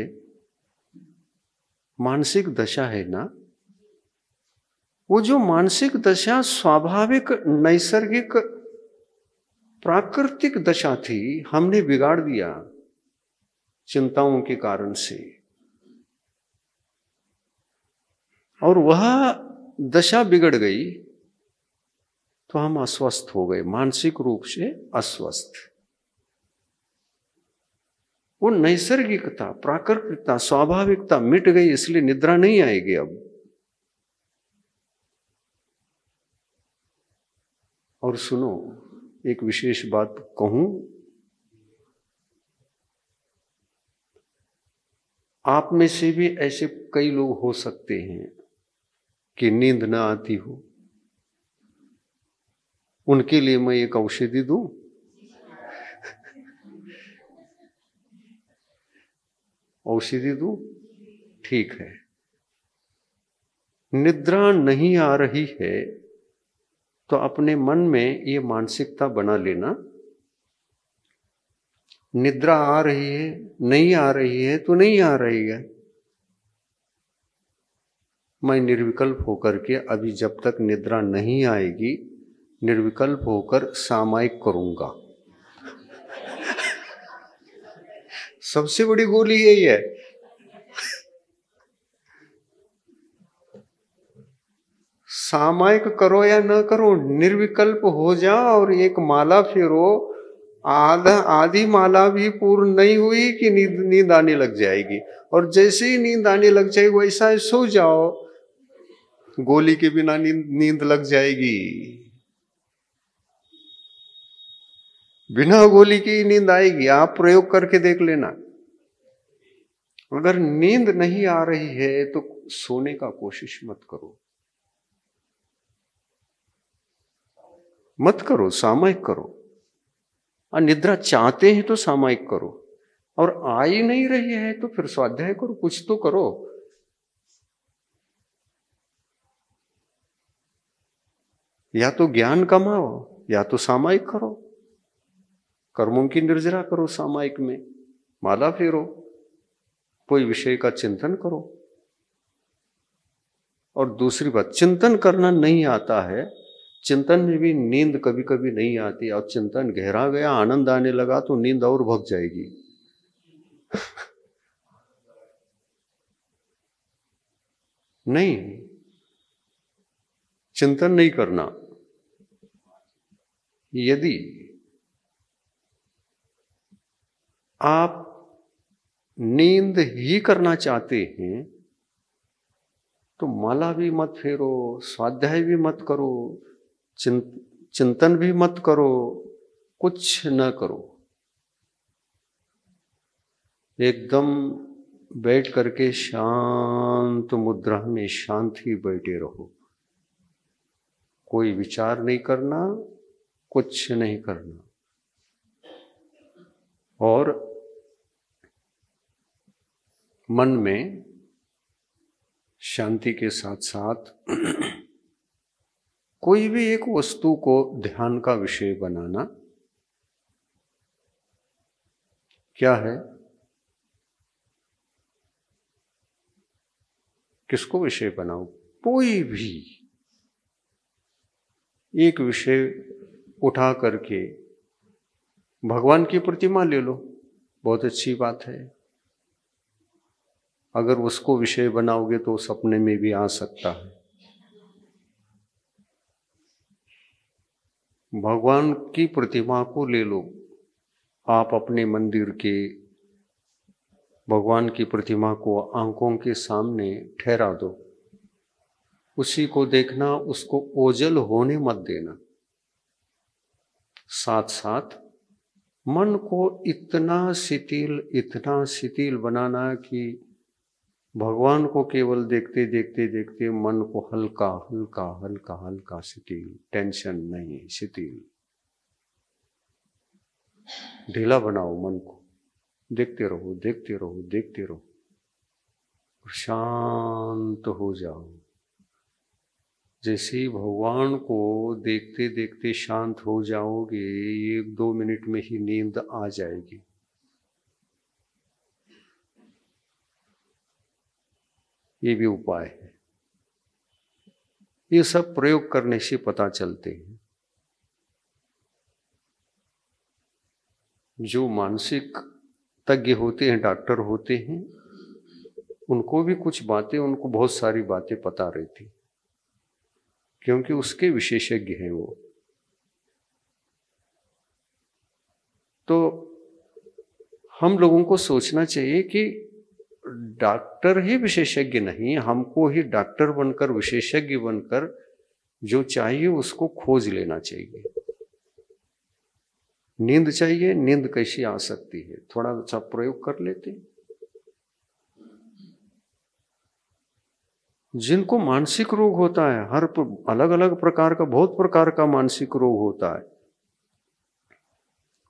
मानसिक दशा है ना। वो जो मानसिक दशा स्वाभाविक, नैसर्गिक, प्राकृतिक दशा थी, हमने बिगाड़ दिया चिंताओं के कारण से। और वह दशा बिगड़ गई तो हम अस्वस्थ हो गए, मानसिक रूप से अस्वस्थ। वो नैसर्गिकता, प्राकृतिकता, स्वाभाविकता मिट गई, इसलिए निद्रा नहीं आएगी अब। और सुनो, एक विशेष बात कहूं। आप में से भी ऐसे कई लोग हो सकते हैं कि नींद न आती हो, उनके लिए मैं एक औषधि दूं? औषधि दूं? ठीक है। निद्रा नहीं आ रही है तो अपने मन में ये मानसिकता बना लेना, निद्रा आ रही है, नहीं आ रही है तो नहीं आ रही है। मैं निर्विकल्प होकर के अभी जब तक निद्रा नहीं आएगी, निर्विकल्प होकर सामायिक करूंगा। सबसे बड़ी गोली यही है। सामायिक करो या न करो, निर्विकल्प हो जाओ और एक माला फेरो। आधी माला भी पूर्ण नहीं हुई कि नींद आने लग जाएगी, और जैसे ही नींद आने लग जाएगी वैसा ही सो जाओ, गोली के बिना नींद लग जाएगी। बिना गोली की नींद आएगी। आप प्रयोग करके देख लेना। अगर नींद नहीं आ रही है तो सोने का कोशिश मत करो, मत करो, सामायिक करो। और निद्रा चाहते हैं तो सामायिक करो, और आ ही नहीं रही है तो फिर स्वाध्याय करो, कुछ तो करो। या तो ज्ञान कमाओ या तो सामायिक करो, कर्मों की निर्जरा करो, सामायिक में माला फेरो, कोई विषय का चिंतन करो। और दूसरी बात, चिंतन करना नहीं आता है, चिंतन में भी नींद कभी कभी नहीं आती, और चिंतन गहरा गया, आनंद आने लगा तो नींद और भग जाएगी। नहीं, चिंतन नहीं करना। यदि आप नींद ही करना चाहते हैं तो माला भी मत फेरो, स्वाध्याय भी मत करो, चिंतन भी मत करो, कुछ न करो। एकदम बैठ करके शांत मुद्रा में शांत ही बैठे रहो, कोई विचार नहीं करना, कुछ नहीं करना। और मन में शांति के साथ साथ कोई भी एक वस्तु को ध्यान का विषय बनाना। क्या है? किसको विषय बनाओ? कोई भी एक विषय उठा करके भगवान की प्रतिमा ले लो, बहुत अच्छी बात है। अगर उसको विषय बनाओगे तो सपने में भी आ सकता है। भगवान की प्रतिमा को ले लो, आप अपने मंदिर के भगवान की प्रतिमा को आंखों के सामने ठहरा दो, उसी को देखना, उसको ओझल होने मत देना। साथ साथ मन को इतना शिथिल बनाना कि भगवान को केवल देखते देखते देखते मन को हल्का हल्का हल्का हल्का शिथिल, टेंशन नहीं, शिथिल ढीला बनाओ मन को। देखते रहो, देखते रहो, देखते रहो, शांत हो जाओ। जैसे ही भगवान को देखते देखते शांत हो जाओगे, 1-2 मिनट में ही नींद आ जाएगी। ये भी उपाय है। ये सब प्रयोग करने से पता चलते हैं। जो मानसिक तज्ञ होते हैं, डॉक्टर होते हैं, उनको भी कुछ बातें, उनको बहुत सारी बातें पता रहती, क्योंकि उसके विशेषज्ञ हैं वो। तो हम लोगों को सोचना चाहिए कि डॉक्टर ही विशेषज्ञ नहीं, हमको ही डॉक्टर बनकर, विशेषज्ञ बनकर जो चाहिए उसको खोज लेना चाहिए। नींद चाहिए, नींद कैसी आ सकती है, थोड़ा सा प्रयोग कर लेते हैं। जिनको मानसिक रोग होता है, हर अलग अलग प्रकार का, बहुत प्रकार का मानसिक रोग होता है,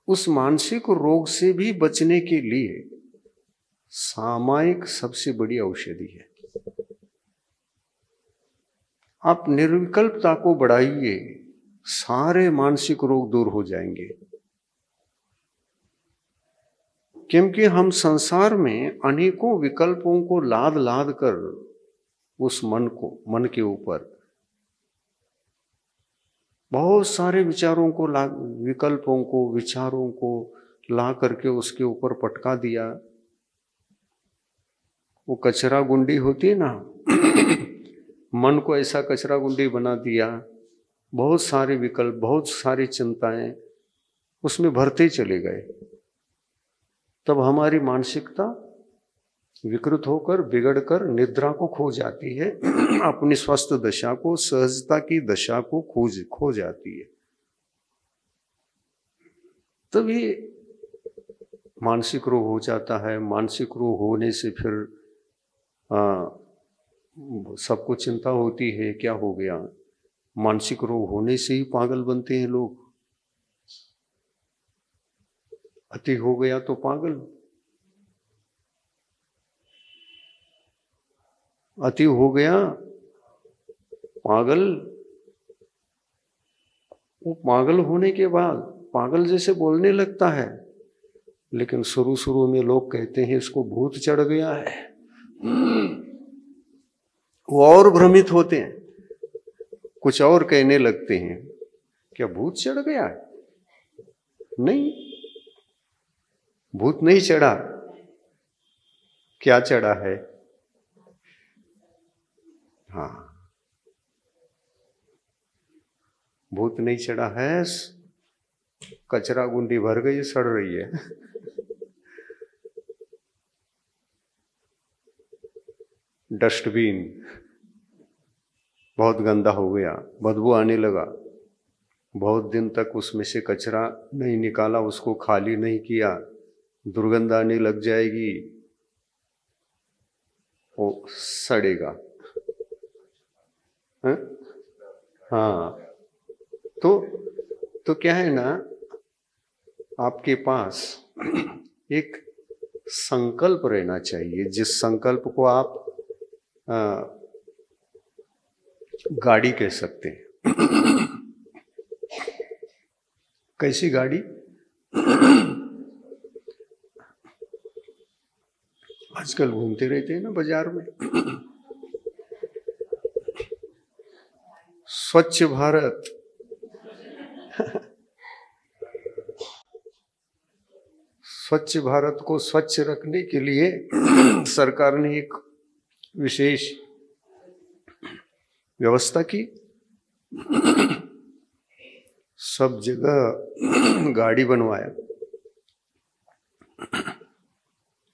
उस मानसिक रोग से भी बचने के लिए सामायिक सबसे बड़ी औषधि है। आप निर्विकल्पता को बढ़ाइए, सारे मानसिक रोग दूर हो जाएंगे। क्योंकि हम संसार में अनेकों विकल्पों को लाद लाद कर उस मन के ऊपर बहुत सारे विचारों को विकल्पों को, विचारों को ला करके उसके ऊपर पटका दिया। वो कचरा गुंडी होती है ना मन को ऐसा कचरा गुंडी बना दिया, बहुत सारे विकल्प, बहुत सारी चिंताएं उसमें भरते चले गए। तब हमारी मानसिकता विकृत होकर, बिगड़कर निद्रा को खो जाती है अपनी स्वस्थ दशा को, सहजता की दशा को खो जाती है। तब ये मानसिक रोग हो जाता है। मानसिक रोग होने से फिर सबको चिंता होती है, क्या हो गया। मानसिक रोग होने से ही पागल बनते हैं लोग। अति हो गया तो पागल, अति हो गया पागल। वो पागल होने के बाद पागल जैसे बोलने लगता है, लेकिन शुरू शुरू में लोग कहते हैं इसको भूत चढ़ गया है। वो और भ्रमित होते हैं, कुछ और कहने लगते हैं, क्या भूत चढ़ गया है? नहीं, भूत नहीं चढ़ा। क्या चढ़ा है? हाँ, भूत नहीं चढ़ा है, कचरा गुंडी भर गई, सड़ रही है। डस्टबिन बहुत गंदा हो गया, बदबू आने लगा, बहुत दिन तक उसमें से कचरा नहीं निकाला, उसको खाली नहीं किया, दुर्गंध आने लग जाएगी, वो सड़ेगा। हाँ, तो क्या है ना, आपके पास एक संकल्प रहना चाहिए, जिस संकल्प को आप गाड़ी कह सकते हैं। कैसी गाड़ी? आजकल घूमते रहते हैं ना बाजार में, स्वच्छ भारत। स्वच्छ भारत को स्वच्छ रखने के लिए सरकार ने एक विशेष व्यवस्था की। सब जगह गाड़ी बनवाया,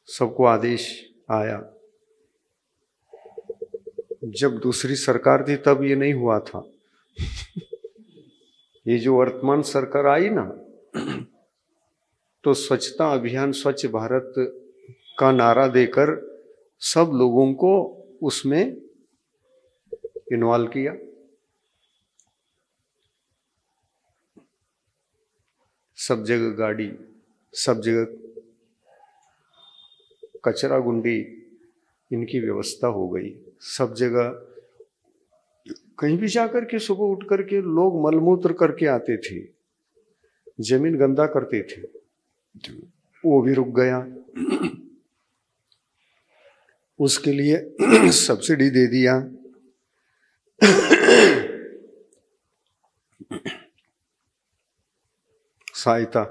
सबको आदेश आया। जब दूसरी सरकार थी तब ये नहीं हुआ था। ये जो वर्तमान सरकार आई ना, तो स्वच्छता अभियान, स्वच्छ भारत का नारा देकर सब लोगों को उसमें इन्वॉल्व किया। सब जगह गाड़ी, सब जगह कचरा गुंडी, इनकी व्यवस्था हो गई। सब जगह कहीं भी जाकर के सुबह उठ करके लोग मलमूत्र करके आते थे, जमीन गंदा करते थे, वो भी रुक गया। उसके लिए सब्सिडी दे दिया। सहायता,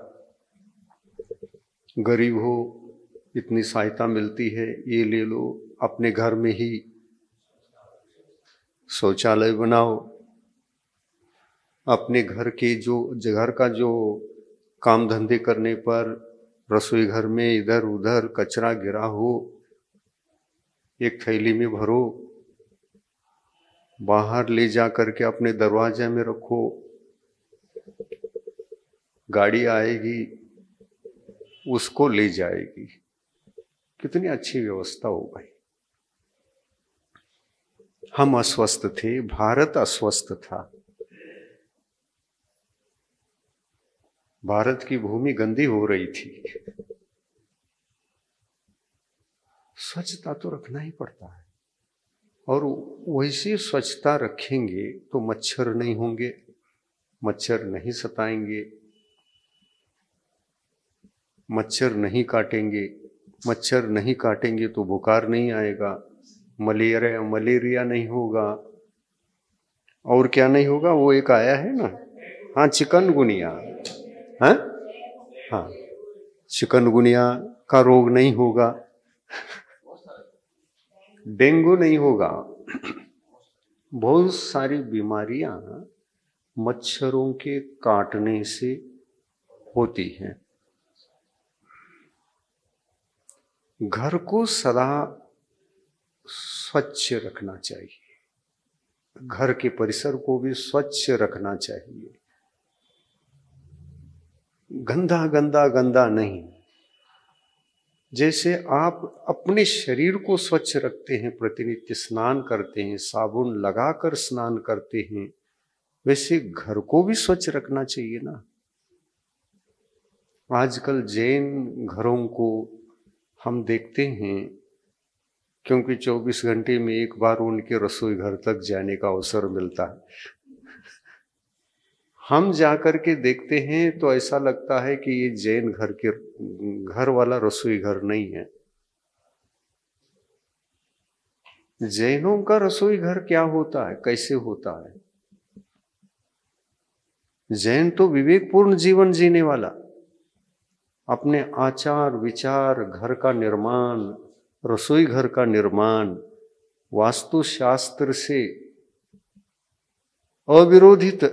गरीब हो इतनी सहायता मिलती है, ये ले लो, अपने घर में ही शौचालय बनाओ, अपने घर के घर का जो काम धंधे करने पर रसोई घर में इधर उधर कचरा गिरा हो, एक थैली में भरो, बाहर ले जा करके अपने दरवाजे में रखो, गाड़ी आएगी उसको ले जाएगी। कितनी अच्छी व्यवस्था हो भाई। हम अस्वस्थ थे, भारत अस्वस्थ था। भारत की भूमि गंदी हो रही थी। स्वच्छता तो रखना ही पड़ता है, और वैसी स्वच्छता रखेंगे तो मच्छर नहीं होंगे, मच्छर नहीं सताएंगे, मच्छर नहीं काटेंगे। मच्छर नहीं काटेंगे तो बुखार नहीं आएगा, मलेरिया नहीं होगा, और क्या नहीं होगा, वो एक आया है ना, हाँ चिकनगुनिया। हाँ हाँ, चिकनगुनिया का रोग नहीं होगा, डेंगू नहीं होगा। बहुत सारी बीमारियां मच्छरों के काटने से होती हैं। घर को सदा स्वच्छ रखना चाहिए, घर के परिसर को भी स्वच्छ रखना चाहिए, गंदा गंदा गंदा नहीं। जैसे आप अपने शरीर को स्वच्छ रखते हैं, प्रतिनित्य स्नान करते हैं, साबुन लगाकर स्नान करते हैं, वैसे घर को भी स्वच्छ रखना चाहिए ना। आजकल जैन घरों को हम देखते हैं, क्योंकि 24 घंटे में एक बार उनके रसोई घर तक जाने का अवसर मिलता है। हम जाकर के देखते हैं तो ऐसा लगता है कि ये जैन घर वाला रसोई घर नहीं है। जैनों का रसोई घर क्या होता है, कैसे होता है? जैन तो विवेकपूर्ण जीवन जीने वाला, अपने आचार विचार, घर का निर्माण, रसोई घर का निर्माण वास्तुशास्त्र से अविरोधित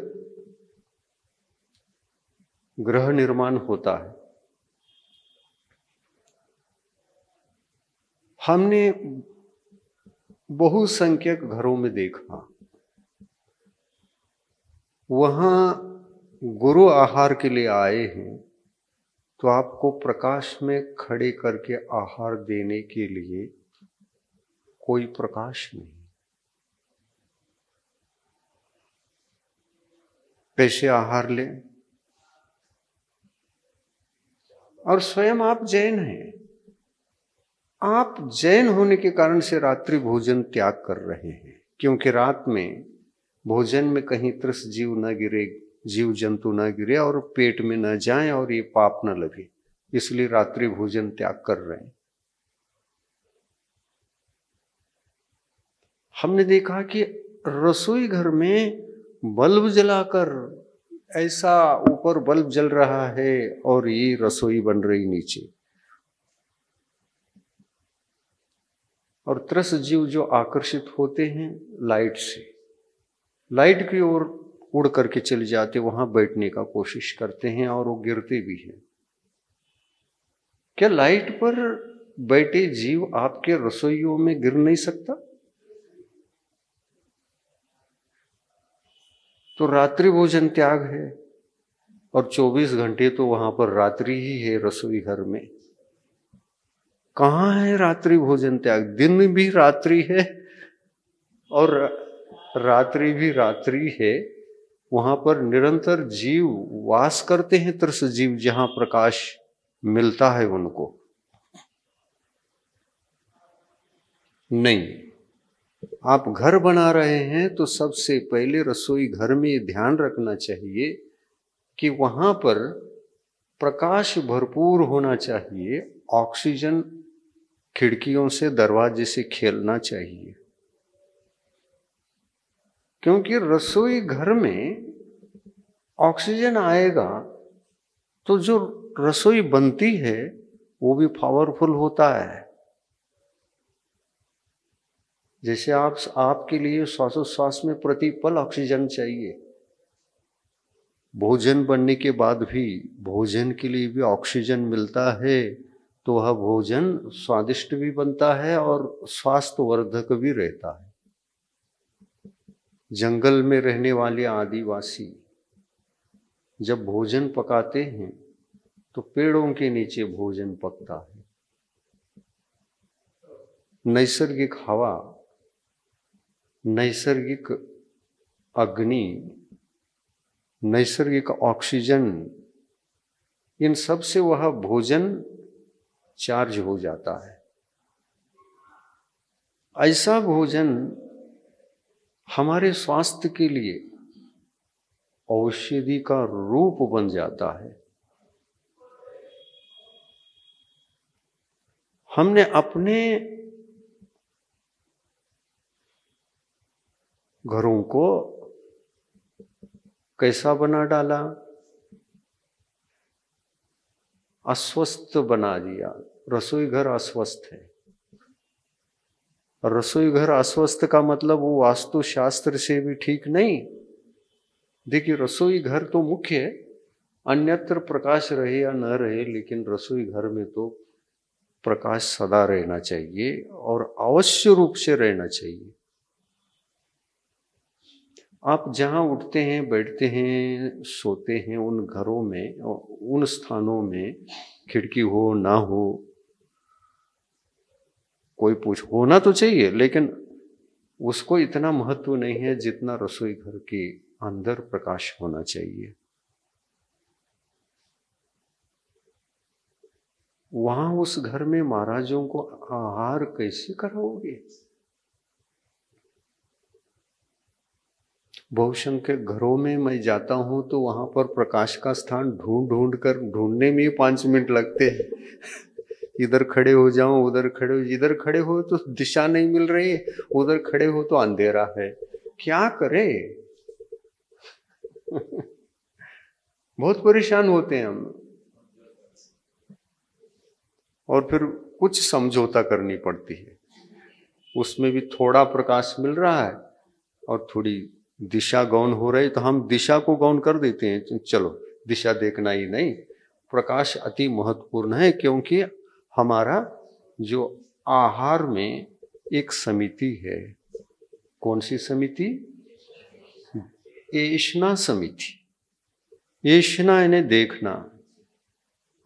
गृह निर्माण होता है। हमने बहुसंख्यक घरों में देखा, वहां गुरु आहार के लिए आए हैं तो आपको प्रकाश में खड़े करके आहार देने के लिए कोई प्रकाश नहीं। कैसे आहार लें? और स्वयं आप जैन हैं, आप जैन होने के कारण से रात्रि भोजन त्याग कर रहे हैं, क्योंकि रात में भोजन में कहीं त्रस जीव न गिरे, जीव जंतु न गिरे और पेट में न जाए और ये पाप न लगे, इसलिए रात्रि भोजन त्याग कर रहे हैं। हमने देखा कि रसोई घर में बल्ब जलाकर, ऐसा ऊपर बल्ब जल रहा है और ये रसोई बन रही नीचे, और त्रस जीव जो आकर्षित होते हैं लाइट से, लाइट की ओर उड़ करके चले जाते, वहां बैठने का कोशिश करते हैं और वो गिरते भी हैं। क्या लाइट पर बैठे जीव आपके रसोइयों में गिर नहीं सकता? तो रात्रि भोजन त्याग है, और 24 घंटे तो वहां पर रात्रि ही है रसोई घर में। कहाँ है रात्रि भोजन त्याग? दिन भी रात्रि है और रात्रि भी रात्रि है, वहां पर निरंतर जीव वास करते हैं, त्रस जीव, जहां प्रकाश मिलता है उनको नहीं। आप घर बना रहे हैं तो सबसे पहले रसोई घर में ध्यान रखना चाहिए कि वहां पर प्रकाश भरपूर होना चाहिए, ऑक्सीजन खिड़कियों से दरवाजे से खेलना चाहिए, क्योंकि रसोई घर में ऑक्सीजन आएगा तो जो रसोई बनती है वो भी पावरफुल होता है। जैसे आपके लिए श्वासोच्छ्वास में प्रति पल ऑक्सीजन चाहिए, भोजन बनने के बाद भी भोजन के लिए भी ऑक्सीजन मिलता है, तो वह भोजन स्वादिष्ट भी बनता है और स्वास्थ्यवर्धक भी रहता है। जंगल में रहने वाले आदिवासी जब भोजन पकाते हैं तो पेड़ों के नीचे भोजन पकता है। नैसर्गिक हवा नैसर्गिक अग्नि, नैसर्गिक ऑक्सीजन, इन सब से वह भोजन चार्ज हो जाता है। ऐसा भोजन हमारे स्वास्थ्य के लिए औषधि का रूप बन जाता है। हमने अपने घरों को कैसा बना डाला? अस्वस्थ बना दिया। रसोई घर अस्वस्थ है। रसोई घर अस्वस्थ का मतलब वो वास्तुशास्त्र से भी ठीक नहीं। देखिए, रसोई घर तो मुख्य है, अन्यत्र प्रकाश रहे या न रहे, लेकिन रसोई घर में तो प्रकाश सदा रहना चाहिए और अवश्य रूप से रहना चाहिए। आप जहां उठते हैं, बैठते हैं, सोते हैं, उन घरों में, उन स्थानों में खिड़की हो ना हो, कोई पूछ, होना तो चाहिए, लेकिन उसको इतना महत्व नहीं है जितना रसोई घर के अंदर प्रकाश होना चाहिए। वहां उस घर में महाराजों को आहार कैसे कराओगे? बहुसंख्यक घरों में मैं जाता हूं तो वहां पर प्रकाश का स्थान ढूंढ कर, ढूंढने में ही 5 मिनट लगते हैं। इधर खड़े हो जाओ, उधर खड़े हो, इधर खड़े हो तो दिशा नहीं मिल रही, उधर खड़े हो तो अंधेरा है, क्या करे? बहुत परेशान होते हैं हम। और फिर कुछ समझौता करनी पड़ती है, उसमें भी थोड़ा प्रकाश मिल रहा है और थोड़ी दिशा गौण हो रही, तो हम दिशा को गौण कर देते हैं, चलो दिशा देखना ही नहीं। प्रकाश अति महत्वपूर्ण है, क्योंकि हमारा जो आहार में एक समिति है। कौन सी समिति? एषणा समिति। एषणा यानी देखना,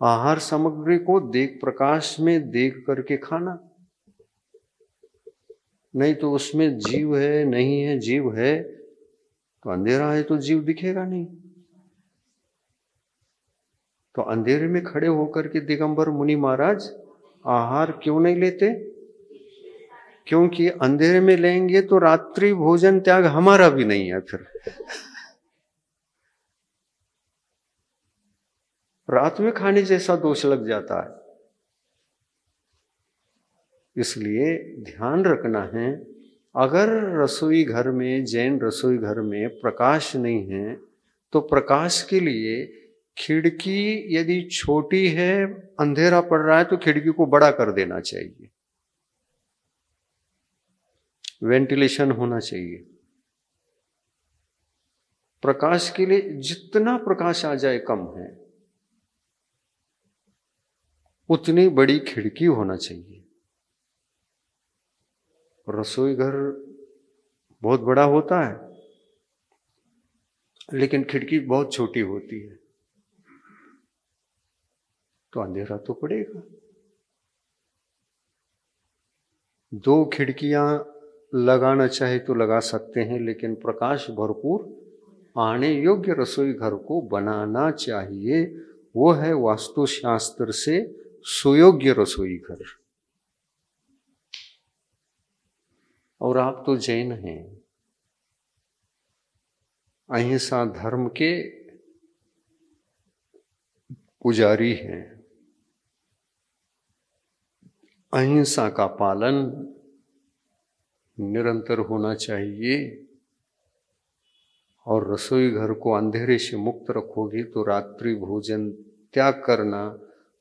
आहार सामग्री को देख, प्रकाश में देख करके खाना। नहीं तो उसमें जीव है, नहीं है, जीव है तो अंधेरा है तो जीव दिखेगा नहीं। तो अंधेरे में खड़े होकर के दिगंबर मुनि महाराज आहार क्यों नहीं लेते? क्योंकि अंधेरे में लेंगे तो रात्रि भोजन त्याग हमारा भी नहीं है, फिर रात में खाने जैसा दोष लग जाता है। इसलिए ध्यान रखना है, अगर रसोई घर में, जैन रसोई घर में प्रकाश नहीं है तो प्रकाश के लिए खिड़की यदि छोटी है, अंधेरा पड़ रहा है, तो खिड़की को बड़ा कर देना चाहिए, वेंटिलेशन होना चाहिए। प्रकाश के लिए जितना प्रकाश आ जाए कम है, उतनी बड़ी खिड़की होना चाहिए। रसोई घर बहुत बड़ा होता है, लेकिन खिड़की बहुत छोटी होती है, तो अंधेरा तो पड़ेगा। 2 खिड़कियां लगाना चाहे तो लगा सकते हैं, लेकिन प्रकाश भरपूर आने योग्य रसोई घर को बनाना चाहिए। वो है वास्तुशास्त्र से सुयोग्य रसोई घर। और आप तो जैन हैं, अहिंसा धर्म के पुजारी हैं। अहिंसा का पालन निरंतर होना चाहिए, और रसोई घर को अंधेरे से मुक्त रखोगे तो रात्रि भोजन त्याग करना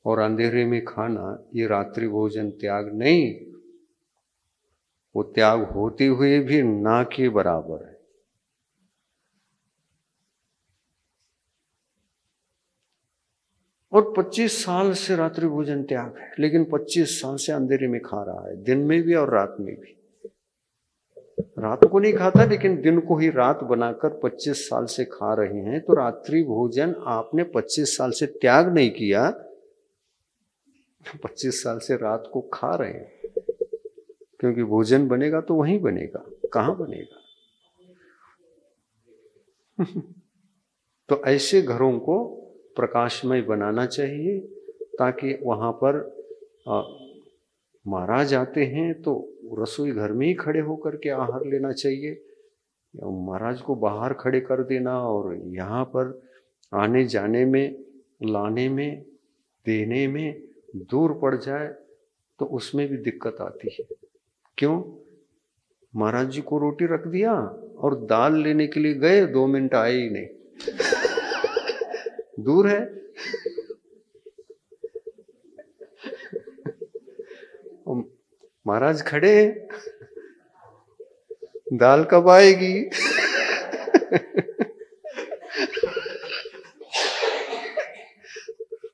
और अंधेरे में खाना, ये रात्रि भोजन त्याग नहीं, वो त्याग होते हुए भी ना के बराबर है। और 25 साल से रात्रि भोजन त्याग है, लेकिन 25 साल से अंधेरे में खा रहा है, दिन में भी और रात में भी। रात को नहीं खाता, लेकिन दिन को ही रात बनाकर 25 साल से खा रहे हैं। तो रात्रि भोजन आपने 25 साल से त्याग नहीं किया, 25 साल से रात को खा रहे हैं, क्योंकि भोजन बनेगा तो वहीं बनेगा, कहाँ बनेगा। तो ऐसे घरों को प्रकाशमय बनाना चाहिए, ताकि वहाँ पर महाराज आते हैं तो रसोई घर में ही खड़े होकर के आहार लेना चाहिए। महाराज को बाहर खड़े कर देना और यहाँ पर आने जाने में, लाने में, देने में दूर पड़ जाए तो उसमें भी दिक्कत आती है। क्यों? महाराज जी को रोटी रख दिया और दाल लेने के लिए गए, 2 मिनट आए ही नहीं, दूर है। महाराज खड़े हैं, दाल कब आएगी?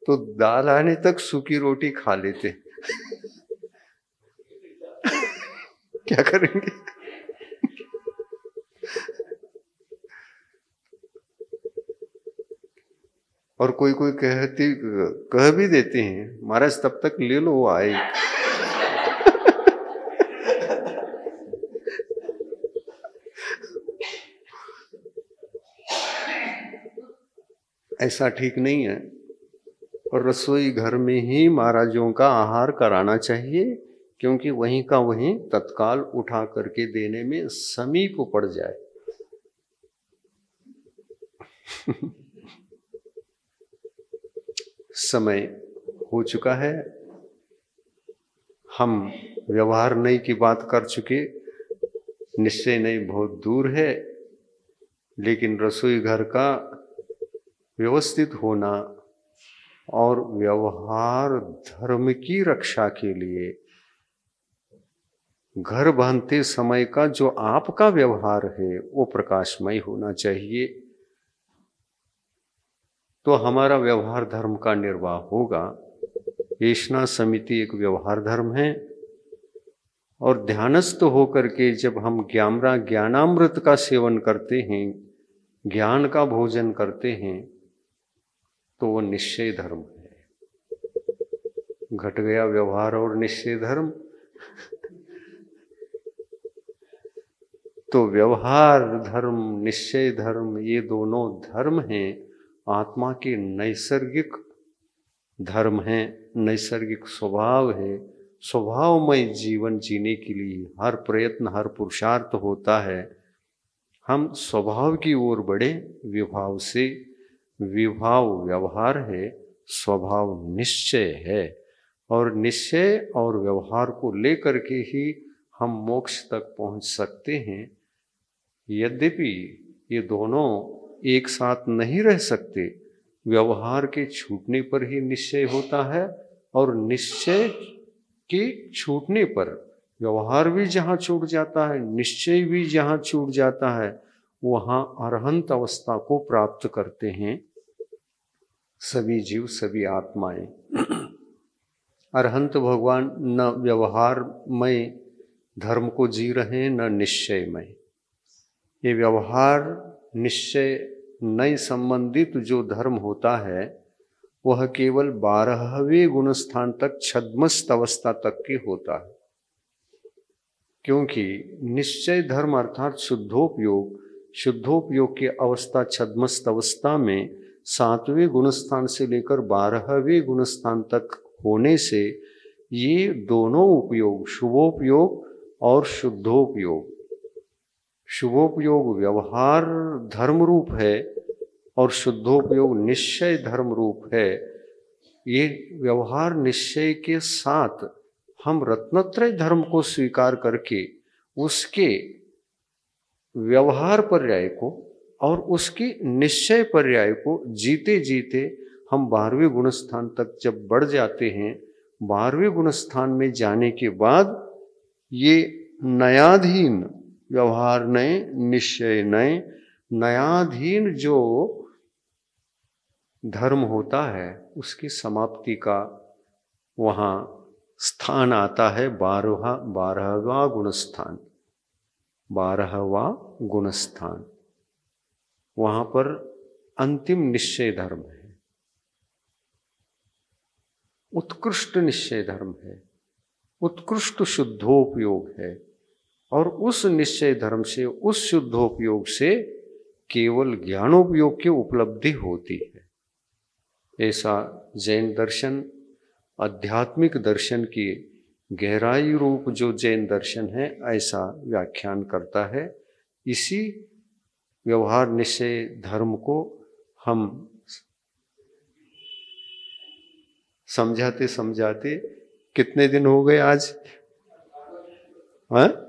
तो दाल आने तक सूखी रोटी खा लेते। क्या करेंगे? और कोई कोई कह भी देते हैं, महाराज तब तक ले लो, वो आए। ऐसा ठीक नहीं है। और रसोई घर में ही महाराजों का आहार कराना चाहिए, क्योंकि वहीं का वहीं तत्काल उठा करके देने में समीप पड़ जाए। समय हो चुका है, हम व्यवहार नहीं की बात कर चुके, निश्चय नहीं बहुत दूर है, लेकिन रसोई घर का व्यवस्थित होना और व्यवहार धर्म की रक्षा के लिए घर बांधते समय का जो आपका व्यवहार है वो प्रकाशमय होना चाहिए। तो हमारा व्यवहार धर्म का निर्वाह होगा। येषणा समिति एक व्यवहार धर्म है, और ध्यानस्थ होकर के जब हम ज्ञानामृत का सेवन करते हैं, ज्ञान का भोजन करते हैं, तो वो निश्चय धर्म है। घट गया व्यवहार और निश्चय धर्म। तो व्यवहार धर्म, निश्चय धर्म, ये दोनों धर्म हैं, आत्मा के नैसर्गिक धर्म हैं, नैसर्गिक स्वभाव है। स्वभावमय जीवन जीने के लिए हर प्रयत्न, हर पुरुषार्थ होता है। हम स्वभाव की ओर बढ़े विभाव से। विभाव व्यवहार है, स्वभाव निश्चय है, और निश्चय और व्यवहार को लेकर के ही हम मोक्ष तक पहुंच सकते हैं। यद्यपि ये दोनों एक साथ नहीं रह सकते। व्यवहार के छूटने पर ही निश्चय होता है, और निश्चय के छूटने पर व्यवहार भी जहाँ छूट जाता है, निश्चय भी जहाँ छूट जाता है, वहाँ अरहंत अवस्था को प्राप्त करते हैं सभी जीव, सभी आत्माएं। अरहंत भगवान न व्यवहारमय धर्म को जी रहे हैं, न निश्चयमय। ये व्यवहार निश्चय नए संबंधित जो धर्म होता है, वह केवल 12वें गुण स्थान तक, छद्मस्त अवस्था तक के होता है। क्योंकि निश्चय धर्म अर्थात शुद्धोपयोग, शुद्धोपयोग की अवस्था छद्मस्त अवस्था में 7वें गुण स्थान से लेकर 12वें गुण स्थान तक होने से ये दोनों उपयोग, शुभोपयोग और शुद्धोपयोग, शुभोपयोग व्यवहार धर्म रूप है और शुद्धोपयोग निश्चय धर्म रूप है। ये व्यवहार निश्चय के साथ हम रत्नत्रय धर्म को स्वीकार करके उसके व्यवहार पर्याय को और उसकी निश्चय पर्याय को जीते जीते हम 12वें गुण स्थान तक जब बढ़ जाते हैं, 12वें गुण स्थान में जाने के बाद ये नयाधीन व्यवहार नए, निश्चय नए, नयाधीन जो धर्म होता है उसकी समाप्ति का वहाँ स्थान आता है 12वां गुण स्थान, 12वां गुण स्थान। वहाँ पर अंतिम निश्चय धर्म है, उत्कृष्ट निश्चय धर्म है, उत्कृष्ट शुद्धोपयोग है, और उस निश्चय धर्म से, उस शुद्धोपयोग से केवल ज्ञानोपयोग की उपलब्धि होती है। ऐसा जैन दर्शन, आध्यात्मिक दर्शन की गहराई रूप जो जैन दर्शन है, ऐसा व्याख्यान करता है। इसी व्यवहार निश्चय धर्म को हम समझाते समझाते कितने दिन हो गए आज? हाँ?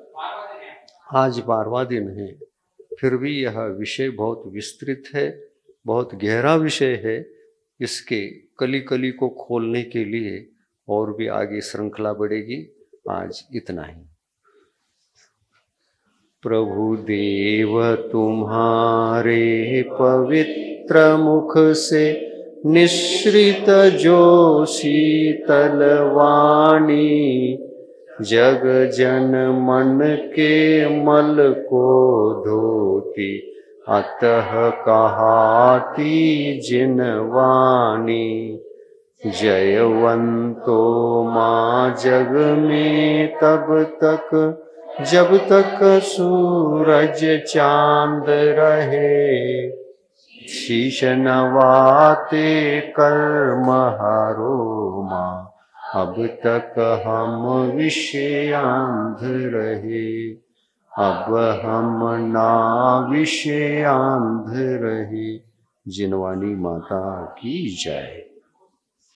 आज 12वां दिन है। फिर भी यह विषय बहुत विस्तृत है, बहुत गहरा विषय है। इसके कली कली को खोलने के लिए और भी आगे श्रृंखला बढ़ेगी। आज इतना ही। प्रभु देव तुम्हारे पवित्र मुख से निश्रित जो शीतल वाणी, जग जन मन के मल को धोती, अतः कहाती जिन वाणी। जयवंतो माँ जग में तब तक, जब तक सूरज चांद रहे। शीश नवाते कर्म हरो माँ, अब तक हम विषयांध रहे। अब हम ना विषयांध रहे। जिनवानी माता की जय।